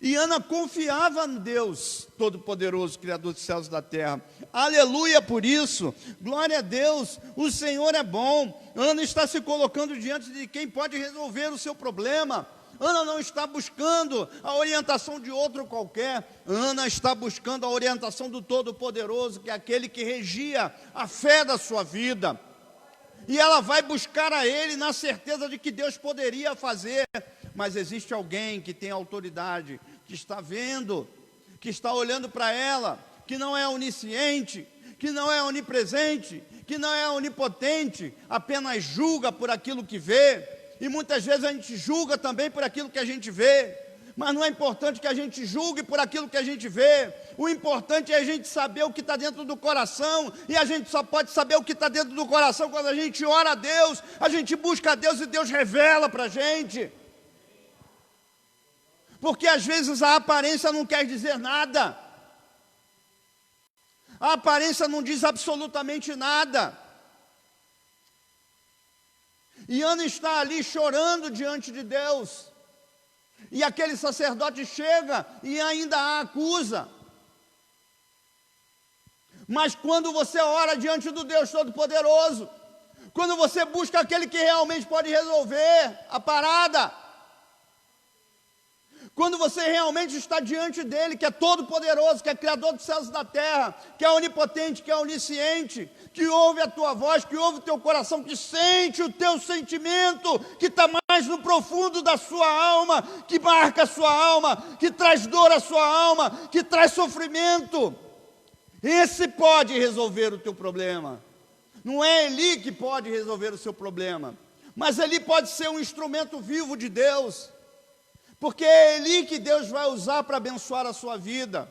E Ana confiava no Deus Todo-Poderoso, Criador dos céus e da terra. Aleluia por isso. Glória a Deus. O Senhor é bom. Ana está se colocando diante de quem pode resolver o seu problema. Ana não está buscando a orientação de outro qualquer. Ana está buscando a orientação do Todo-Poderoso, que é aquele que regia a fé da sua vida. E ela vai buscar a Ele na certeza de que Deus poderia fazer. Mas existe alguém que tem autoridade, que está vendo, que está olhando para ela, que não é onisciente, que não é onipresente, que não é onipotente, apenas julga por aquilo que vê. E muitas vezes a gente julga também por aquilo que a gente vê. Mas não é importante que a gente julgue por aquilo que a gente vê. O importante é a gente saber o que está dentro do coração. E a gente só pode saber o que está dentro do coração quando a gente ora a Deus, a gente busca a Deus e Deus revela para a gente. Porque às vezes a aparência não quer dizer nada. A aparência não diz absolutamente nada. E Ana está ali chorando diante de Deus. E aquele sacerdote chega e ainda a acusa. Mas quando você ora diante do Deus Todo-Poderoso, quando você busca aquele que realmente pode resolver a parada, quando você realmente está diante dele, que é todo-poderoso, que é criador dos céus e da terra, que é onipotente, que é onisciente, que ouve a tua voz, que ouve o teu coração, que sente o teu sentimento, que está mais no profundo da sua alma, que marca a sua alma, que traz dor à sua alma, que traz sofrimento. Esse pode resolver o teu problema. Não é Eli que pode resolver o seu problema, mas Eli pode ser um instrumento vivo de Deus. Porque é Eli que Deus vai usar para abençoar a sua vida.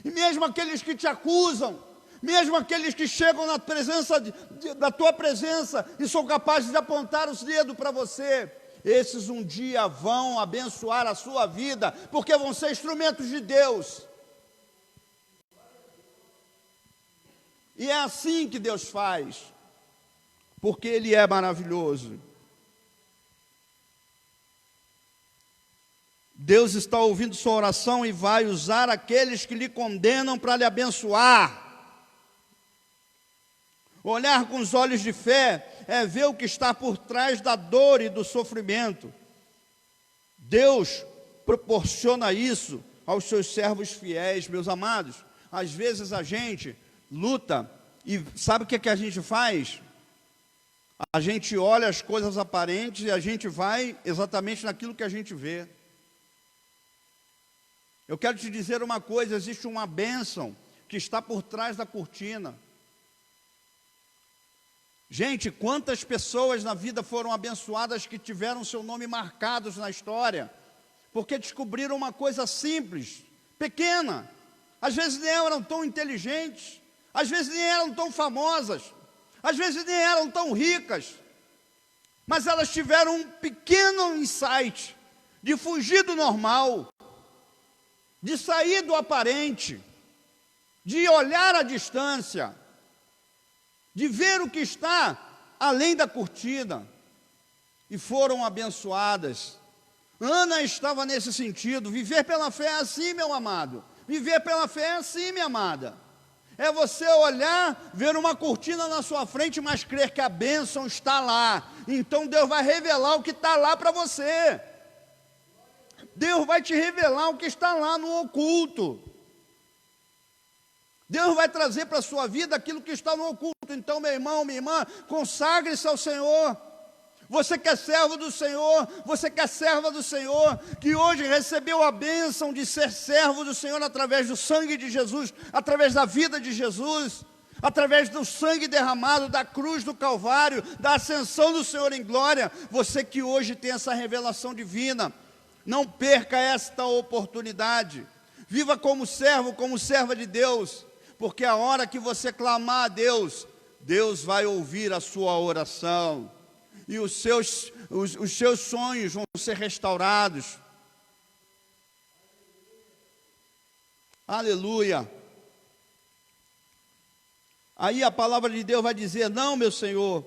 E mesmo aqueles que te acusam, mesmo aqueles que chegam na presença da tua presença e são capazes de apontar os dedos para você, esses um dia vão abençoar a sua vida, porque vão ser instrumentos de Deus. E é assim que Deus faz, porque Ele é maravilhoso. Deus está ouvindo sua oração e vai usar aqueles que lhe condenam para lhe abençoar. Olhar com os olhos de fé é ver o que está por trás da dor e do sofrimento. Deus proporciona isso aos seus servos fiéis, meus amados. Às vezes a gente luta e sabe o que a gente faz? A gente olha as coisas aparentes e a gente vai exatamente naquilo que a gente vê. Eu quero te dizer uma coisa, existe uma bênção que está por trás da cortina. Gente, quantas pessoas na vida foram abençoadas que tiveram seu nome marcados na história, porque descobriram uma coisa simples, pequena, às vezes nem eram tão inteligentes, às vezes nem eram tão famosas, às vezes nem eram tão ricas, mas elas tiveram um pequeno insight de fugir do normal, de sair do aparente, de olhar à distância, de ver o que está além da cortina, e foram abençoadas. Ana estava nesse sentido. Viver pela fé é assim, meu amado. Viver pela fé é assim, minha amada. É você olhar, ver uma cortina na sua frente, mas crer que a bênção está lá. Então Deus vai revelar o que está lá para você. Deus vai te revelar o que está lá no oculto. Deus vai trazer para a sua vida aquilo que está no oculto. Então, meu irmão, minha irmã, consagre-se ao Senhor. Você que é servo do Senhor, você que é serva do Senhor, que hoje recebeu a bênção de ser servo do Senhor através do sangue de Jesus, através da vida de Jesus, através do sangue derramado, da cruz do Calvário, da ascensão do Senhor em glória. Você que hoje tem essa revelação divina, não perca esta oportunidade. Viva como servo, como serva de Deus, porque a hora que você clamar a Deus, Deus vai ouvir a sua oração. E os seus sonhos vão ser restaurados. Aleluia. Aí a palavra de Deus vai dizer: não, meu Senhor,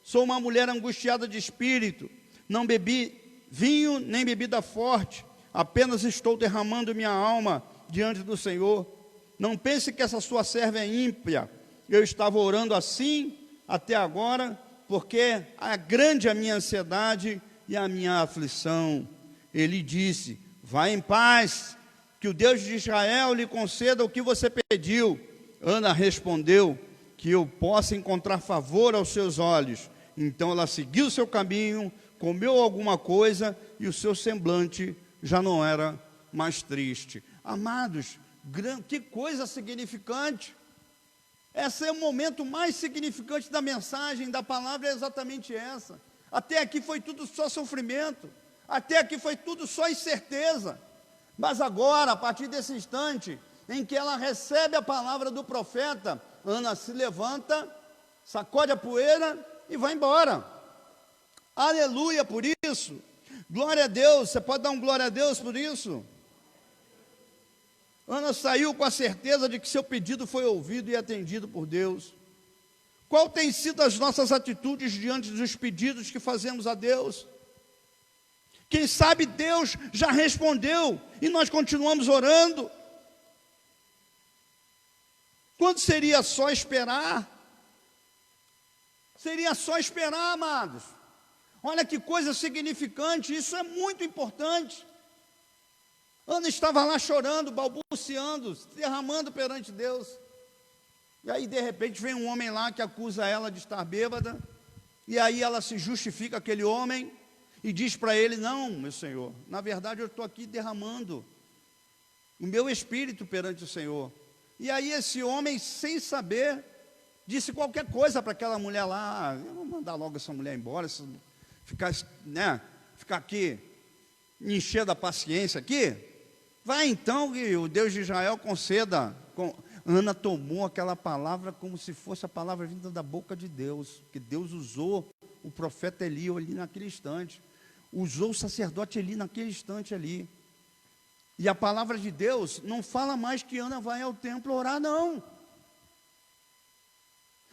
sou uma mulher angustiada de espírito, não bebi vinho nem bebida forte, apenas estou derramando minha alma diante do Senhor. Não pense que essa sua serva é ímpia. Eu estava orando assim até agora, porque é grande a minha ansiedade e a minha aflição. Ele disse: vá em paz, que o Deus de Israel lhe conceda o que você pediu. Ana respondeu: que eu possa encontrar favor aos seus olhos. Então ela seguiu seu caminho, comeu alguma coisa e o seu semblante já não era mais triste. Amados, que coisa significante. Esse é o momento mais significante da mensagem, da palavra, é exatamente essa. Até aqui foi tudo só sofrimento, até aqui foi tudo só incerteza. Mas agora, a partir desse instante em que ela recebe a palavra do profeta, Ana se levanta, sacode a poeira e vai embora. Aleluia por isso. Glória a Deus. Você pode dar um glória a Deus por isso? Ana saiu com a certeza de que seu pedido foi ouvido e atendido por Deus. Qual tem sido as nossas atitudes diante dos pedidos que fazemos a Deus? Quem sabe Deus já respondeu e nós continuamos orando. Quando seria só esperar? Seria só esperar, amados. Olha que coisa significante, isso é muito importante. Ana estava lá chorando, balbuciando, se derramando perante Deus. E aí, de repente, vem um homem lá que acusa ela de estar bêbada. E aí ela se justifica, aquele homem, e diz para ele: não, meu Senhor, na verdade eu estou aqui derramando o meu espírito perante o Senhor. E aí esse homem, sem saber, disse qualquer coisa para aquela mulher lá: eu vou mandar logo essa mulher embora, ficar aqui, me encher da paciência aqui. Vai então que o Deus de Israel conceda. Ana tomou aquela palavra como se fosse a palavra vinda da boca de Deus, que Deus usou o profeta Eli ali naquele instante, usou o sacerdote Eli naquele instante ali. E a palavra de Deus não fala mais que Ana vai ao templo orar, não.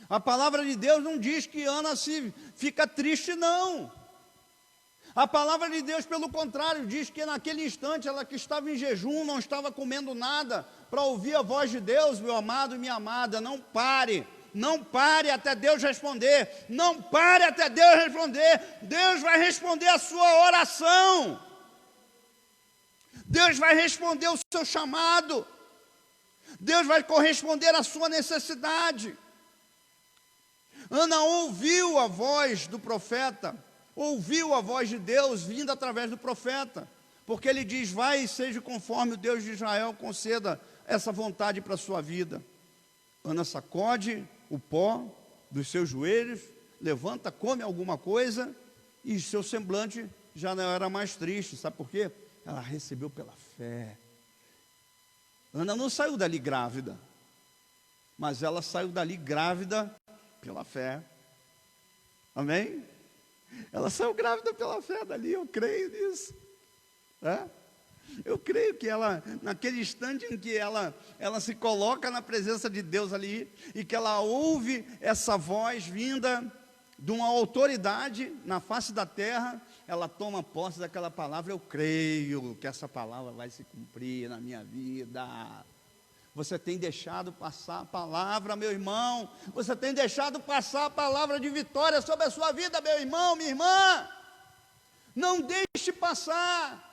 A palavra de Deus não diz que Ana fica triste, não. A palavra de Deus, pelo contrário, diz que naquele instante ela que estava em jejum, não estava comendo nada, para ouvir a voz de Deus. Meu amado e minha amada, não pare até Deus responder, não pare até Deus responder. Deus vai responder a sua oração, Deus vai responder o seu chamado, Deus vai corresponder à sua necessidade. Ana ouviu a voz do profeta, ouviu a voz de Deus vindo através do profeta, porque ele diz: vai e seja conforme o Deus de Israel conceda essa vontade para a sua vida. Ana sacode o pó dos seus joelhos, levanta, come alguma coisa, e seu semblante já não era mais triste. Sabe por quê? Ela recebeu pela fé. Ana não saiu dali grávida, mas ela saiu dali grávida pela fé. Amém? Ela saiu grávida pela fé dali, eu creio nisso. Eu creio que ela, naquele instante em que ela se coloca na presença de Deus ali, e que ela ouve essa voz vinda de uma autoridade na face da terra, ela toma posse daquela palavra. Eu creio que essa palavra vai se cumprir na minha vida. Você tem deixado passar a palavra, meu irmão. Você tem deixado passar a palavra de vitória sobre a sua vida, meu irmão, minha irmã. Não deixe passar.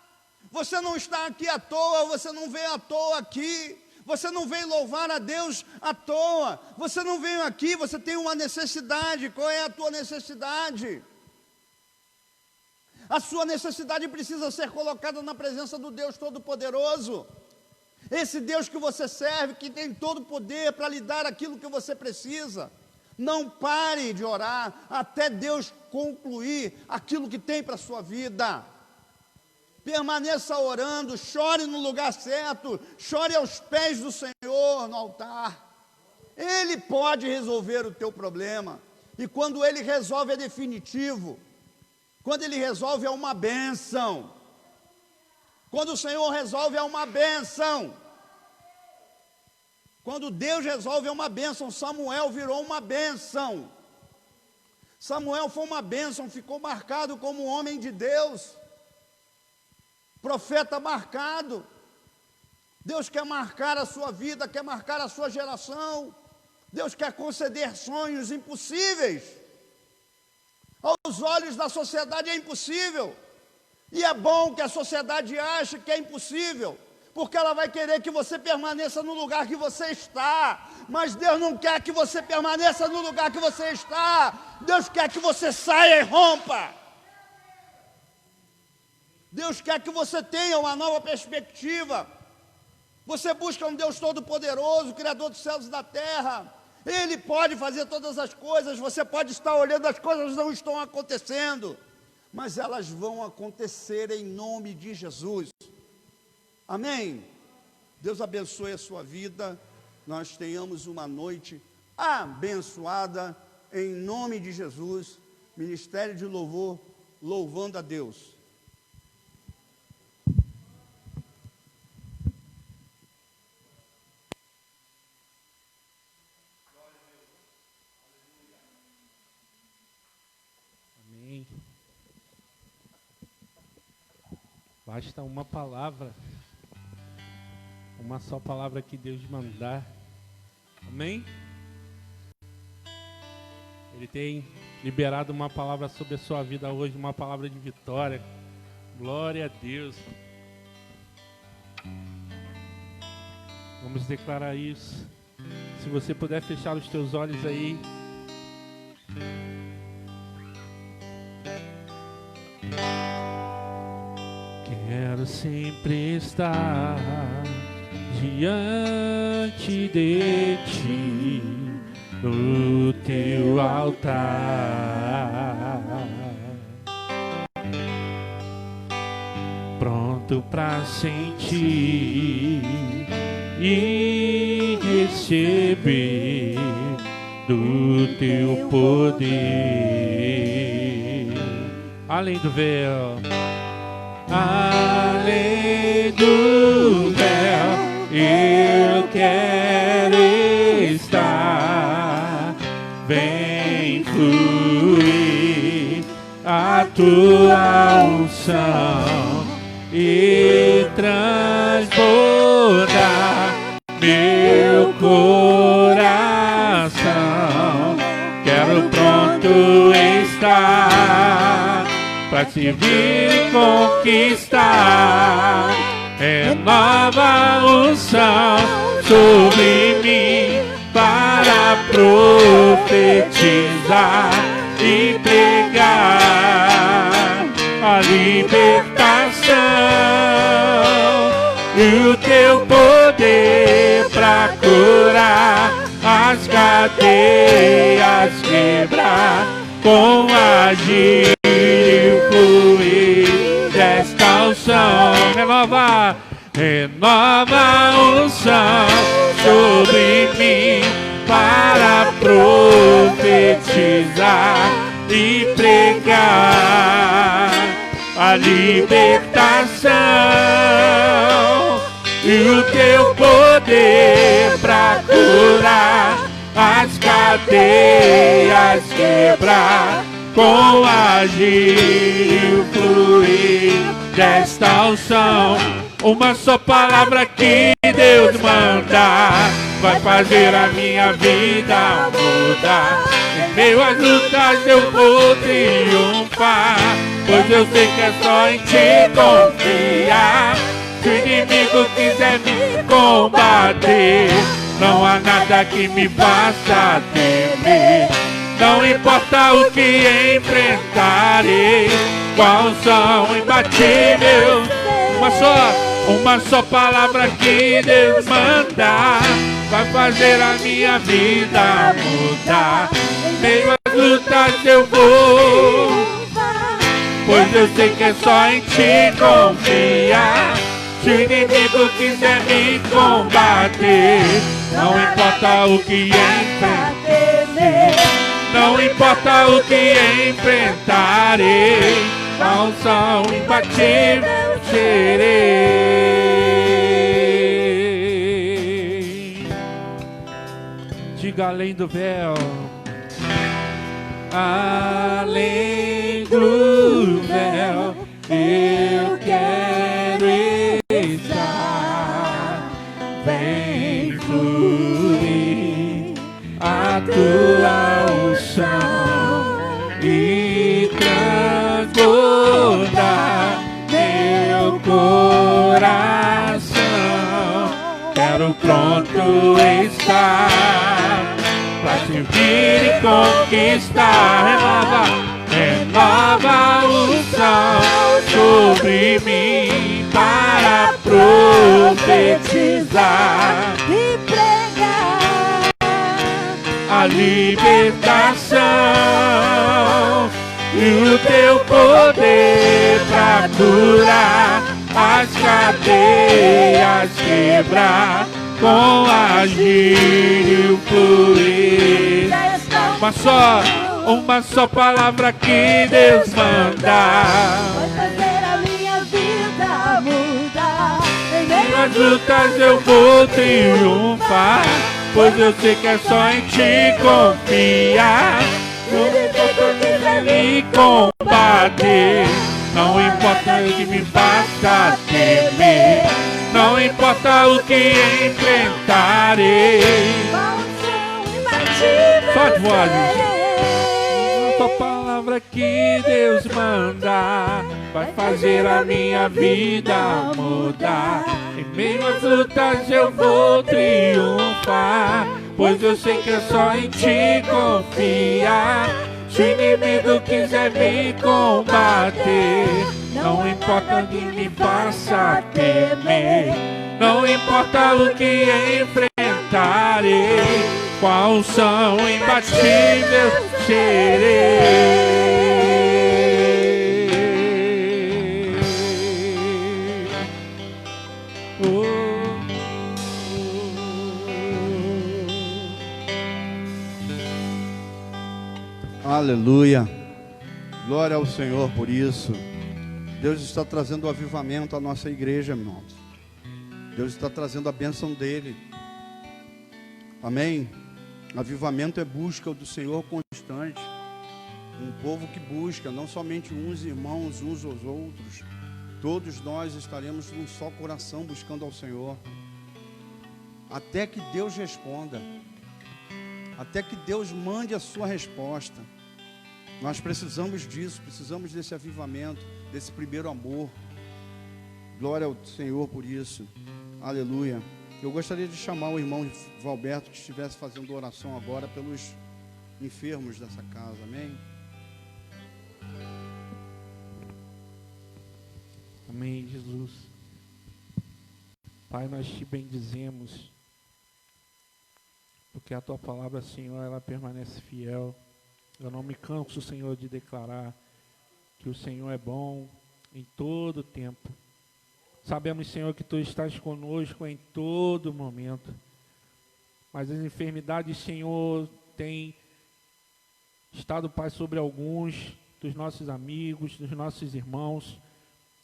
Você não está aqui à toa, você não veio à toa aqui. Você não veio louvar a Deus à toa. Você não veio aqui, você tem uma necessidade. Qual é a tua necessidade? A sua necessidade precisa ser colocada na presença do Deus Todo-Poderoso. Esse Deus que você serve, que tem todo o poder para lhe dar aquilo que você precisa. Não pare de orar até Deus concluir aquilo que tem para a sua vida. Permaneça orando, chore no lugar certo, chore aos pés do Senhor no altar. Ele pode resolver o teu problema. E quando Ele resolve é definitivo. Quando Ele resolve é uma bênção. Quando o Senhor resolve é uma bênção. Quando Deus resolve é uma bênção. Samuel virou uma bênção. Samuel foi uma bênção, ficou marcado como homem de Deus. Profeta marcado. Deus quer marcar a sua vida, quer marcar a sua geração. Deus quer conceder sonhos impossíveis. Aos olhos da sociedade é impossível. E é bom que a sociedade ache que é impossível, porque ela vai querer que você permaneça no lugar que você está. Mas Deus não quer que você permaneça no lugar que você está. Deus quer que você saia e rompa. Deus quer que você tenha uma nova perspectiva. Você busca um Deus Todo-Poderoso, Criador dos céus e da terra. Ele pode fazer todas as coisas. Você pode estar olhando, as coisas não estão acontecendo, mas elas vão acontecer em nome de Jesus. Amém? Deus abençoe a sua vida. Nós tenhamos uma noite abençoada em nome de Jesus. Ministério de louvor, louvando a Deus. Basta uma palavra, uma só palavra que Deus mandar. Amém? Ele tem liberado uma palavra sobre a sua vida hoje, uma palavra de vitória. Glória a Deus. Vamos declarar isso. Se você puder fechar os teus olhos aí. Quero sempre estar diante de ti, no teu altar, pronto para sentir e receber do teu poder, além do véu. Além do véu, eu quero estar. Vem fluir a tua unção e transbordar meu coração. Quero pronto estar para servir e conquistar. Renova unção sobre mim para profetizar e pregar a libertação e o teu poder para curar as cadeias, quebrar com agir e fluir desta unção. Renova a unção sobre mim para profetizar e pregar a libertação e o teu poder para curar as cadeias, quebrar com agir e fluir desta unção. Uma só palavra que Deus mandar vai fazer a minha vida mudar. Em meio às lutas eu vou triunfar, pois eu sei que é só em ti confiar. Se o inimigo quiser me combater, não há nada que me faça temer. Não importa o que enfrentarei, com a unção imbatível. Uma só palavra que Deus manda vai fazer a minha vida mudar. Em meio às lutas eu vou, pois eu sei que é só em ti confiar. Se o inimigo quiser me combater, não importa o que enfrentar, não importa o que enfrentarei, a unção imbatível serei. Diga além do véu, além do véu, eu quero estar. Vem fluir a tua unção e transbordar meu coração. Quero pronto estar pra servir e conquistar. Renova a unção sobre mim para profetizar e pregar a libertação e o teu poder pra curar, as cadeias quebrar, com agir e o fluir. Uma só palavra que Deus manda vai fazer a minha vida mudar. Em meio nas lutas eu vou triunfar, pois eu sei que é só em ti confiar. O inimigo quiser me combater, não importa o que me faça temer, não importa o que enfrentarei. Só as vozes. Uma palavra que Deus manda vai fazer a minha vida mudar. Em meio às lutas eu vou triunfar, pois eu sei que é só em ti confiar. Se o inimigo quiser me combater, não importa o que me faça temer, não importa o que enfrentarei, com a unção imbatível serei. Aleluia. Glória ao Senhor por isso. Deus está trazendo o avivamento à nossa igreja, irmãos. Deus está trazendo a bênção dele. Amém? Avivamento é busca do Senhor constante. Um povo que busca, não somente uns irmãos, uns aos outros. Todos nós estaremos num só coração buscando ao Senhor. Até que Deus responda. Até que Deus mande a sua resposta. Nós precisamos disso, precisamos desse avivamento, desse primeiro amor. Glória ao Senhor por isso. Aleluia. Eu gostaria de chamar o irmão Valberto que estivesse fazendo oração agora pelos enfermos dessa casa. Amém? Amém, Jesus. Pai, nós te bendizemos, porque a tua palavra, Senhor, ela permanece fiel. Eu não me canso, Senhor, de declarar que o Senhor é bom em todo tempo. Sabemos, Senhor, que tu estás conosco em todo momento. Mas as enfermidades, Senhor, têm estado, Pai, sobre alguns dos nossos amigos, dos nossos irmãos.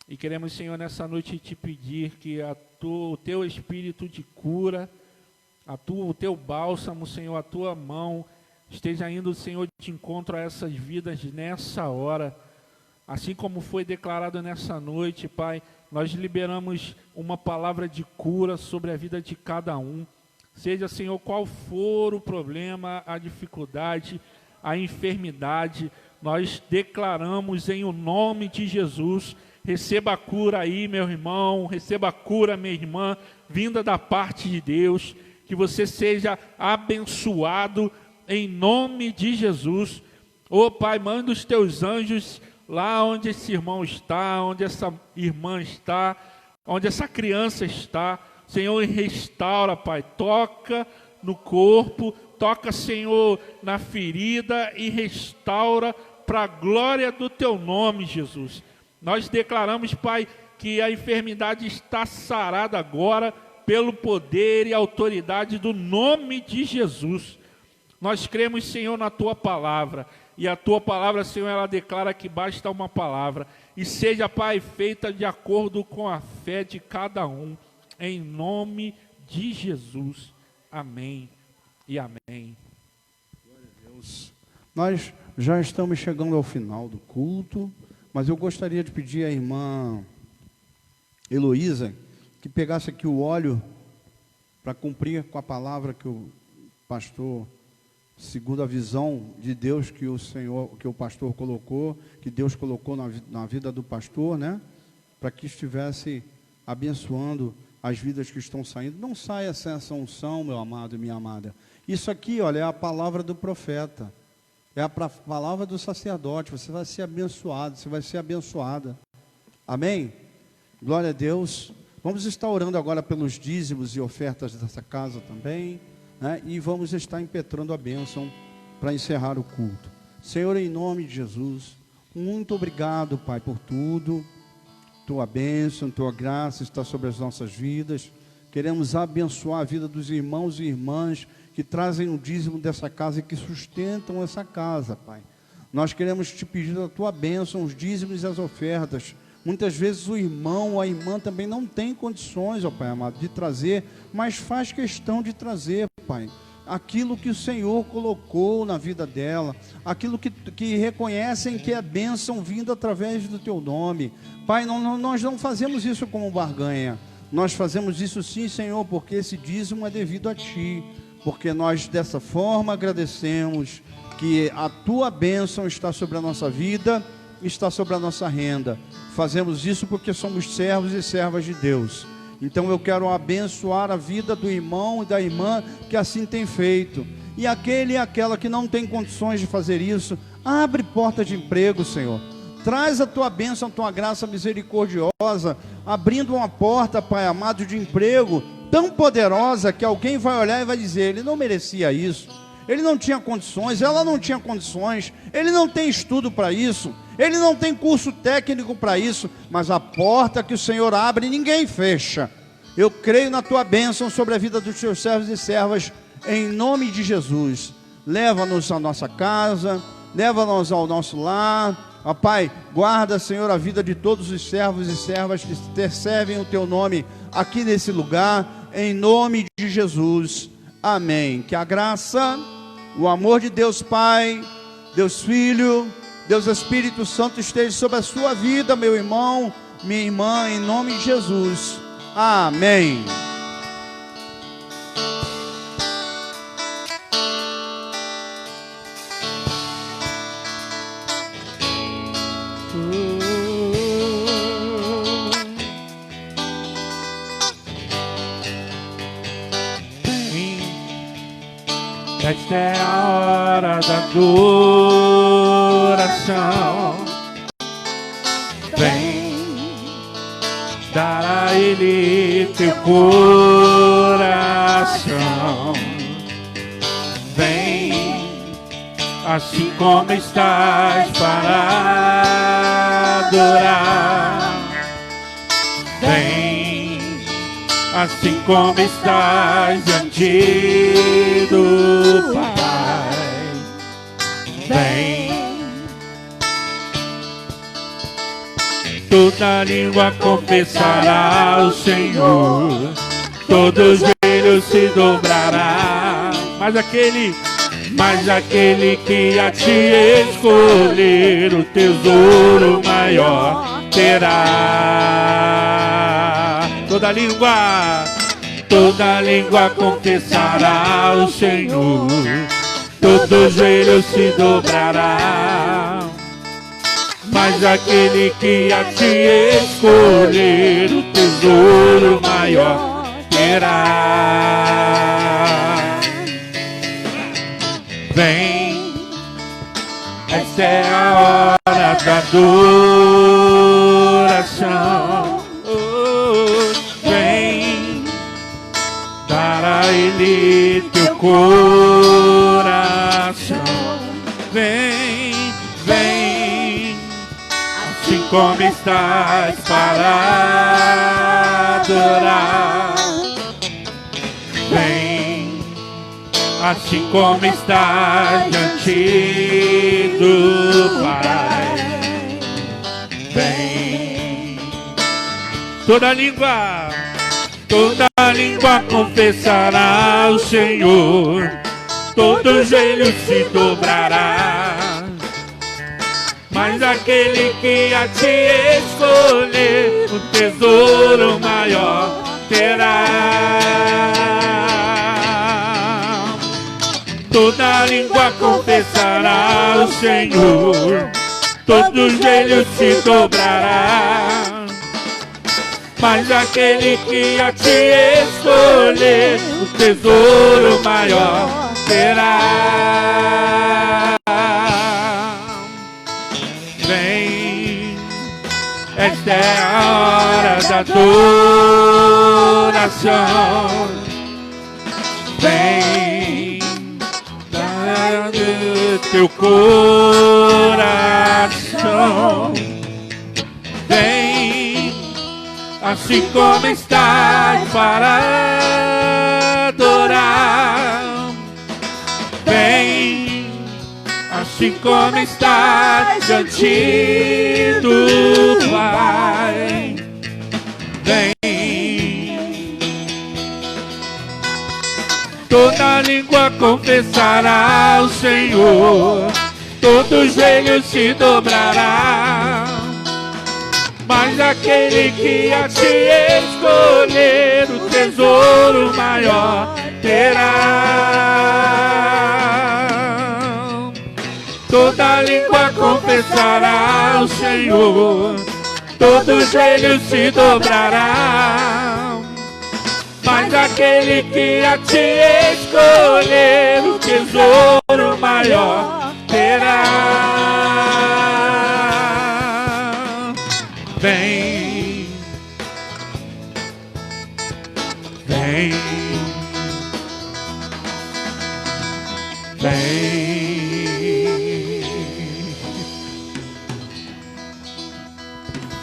E queremos, Senhor, nessa noite te pedir que o teu espírito de cura, o teu bálsamo, Senhor, a tua mão esteja indo, Senhor, de encontro a essas vidas nessa hora. Assim como foi declarado nessa noite, Pai, nós liberamos uma palavra de cura sobre a vida de cada um. Seja, Senhor, qual for o problema, a dificuldade, a enfermidade, nós declaramos em o nome de Jesus. Receba a cura aí, meu irmão, receba a cura, minha irmã, vinda da parte de Deus. Que você seja abençoado em nome de Jesus. Ó Pai, manda os teus anjos lá onde esse irmão está, onde essa irmã está, onde essa criança está. Senhor, e restaura, Pai, toca no corpo, toca, Senhor, na ferida e restaura para a glória do Teu nome, Jesus. Nós declaramos, Pai, que a enfermidade está sarada agora pelo poder e autoridade do nome de Jesus. Nós cremos, Senhor, na Tua palavra, e a Tua palavra, Senhor, ela declara que basta uma palavra, e seja, Pai, feita de acordo com a fé de cada um, em nome de Jesus. Amém e amém. Glória a Deus. Nós já estamos chegando ao final do culto, mas eu gostaria de pedir à irmã Heloísa que pegasse aqui o óleo para cumprir com a palavra que o pastor, segundo a visão de Deus que o Senhor, que o pastor colocou, que Deus colocou na vida do pastor, né? Para que estivesse abençoando as vidas que estão saindo. Não saia sem essa unção, meu amado e minha amada. Isso aqui, olha, é a palavra do profeta. É a palavra do sacerdote. Você vai ser abençoado, você vai ser abençoada. Amém? Glória a Deus. Vamos estar orando agora pelos dízimos e ofertas dessa casa também, né? E vamos estar impetrando a bênção para encerrar o culto. Senhor, em nome de Jesus, muito obrigado, Pai, por tudo. Tua bênção, Tua graça está sobre as nossas vidas. Queremos abençoar a vida dos irmãos e irmãs que trazem o dízimo dessa casa e que sustentam essa casa, Pai. Nós queremos te pedir a Tua bênção, os dízimos e as ofertas. Muitas vezes o irmão ou a irmã também não tem condições, ó Pai amado, de trazer, mas faz questão de trazer, Pai, aquilo que o Senhor colocou na vida dela, aquilo que reconhecem que é bênção vinda através do Teu nome. Pai, nós não fazemos isso como barganha, nós fazemos isso sim, Senhor, porque esse dízimo é devido a Ti, porque nós dessa forma agradecemos que a Tua bênção está sobre a nossa vida, está sobre a nossa renda. Fazemos isso porque somos servos e servas de Deus. Então eu quero abençoar a vida do irmão e da irmã que assim tem feito. E aquele e aquela que não tem condições de fazer isso, abre porta de emprego, Senhor. Traz a Tua bênção, a Tua graça misericordiosa, abrindo uma porta, Pai amado, de emprego tão poderosa que alguém vai olhar e vai dizer: ele não merecia isso, ele não tinha condições, ela não tinha condições, ele não tem estudo para isso, ele não tem curso técnico para isso, mas a porta que o Senhor abre, ninguém fecha. Eu creio na Tua bênção sobre a vida dos Teus servos e servas, em nome de Jesus. Leva-nos à nossa casa, leva-nos ao nosso lar. Ó Pai, guarda, Senhor, a vida de todos os servos e servas que servem o Teu nome aqui nesse lugar, em nome de Jesus. Amém. Que a graça, o amor de Deus Pai, Deus Filho, Deus Espírito Santo esteja sobre a sua vida, meu irmão, minha irmã, em nome de Jesus. Amém. Esta é a hora da adoração. Vem dar a Ele teu coração. Vem, assim como estás, para adorar. Vem, assim como estás diante do Pai. Vem, toda língua confessará o Senhor, todo joelho se dobrará, mas aquele que a ti escolher, o tesouro maior terá. Toda língua confessará o Senhor, todo joelho se dobrará, mas aquele que a ti escolher, o tesouro maior terá. Vem, esta é a hora da adoração. Oh, vem dar a Ele teu coração. Vem, vem, assim como estás para adorar. Vem, assim como estás diante do Pai. Vem, toda língua confessará o Senhor, todo joelho se dobrará, mas aquele que a ti escolher, o tesouro maior terá. Toda língua confessará o Senhor, todo joelho se dobrará, mas aquele que a ti escolher, o tesouro maior terá. Vem, esta é a hora da adoração. Vem, dá do teu coração. Vem, assim como estás para adorar. Vem, assim como estás diante do Pai. Vem, toda língua confessará o Senhor, todo joelho se dobrará, mas aquele que a ti escolher, o tesouro maior terá. Toda língua confessará o Senhor, todo joelho se dobrará, mas aquele que a ti escolher, o tesouro maior terá. Vem, vem, vem,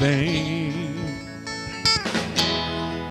vem.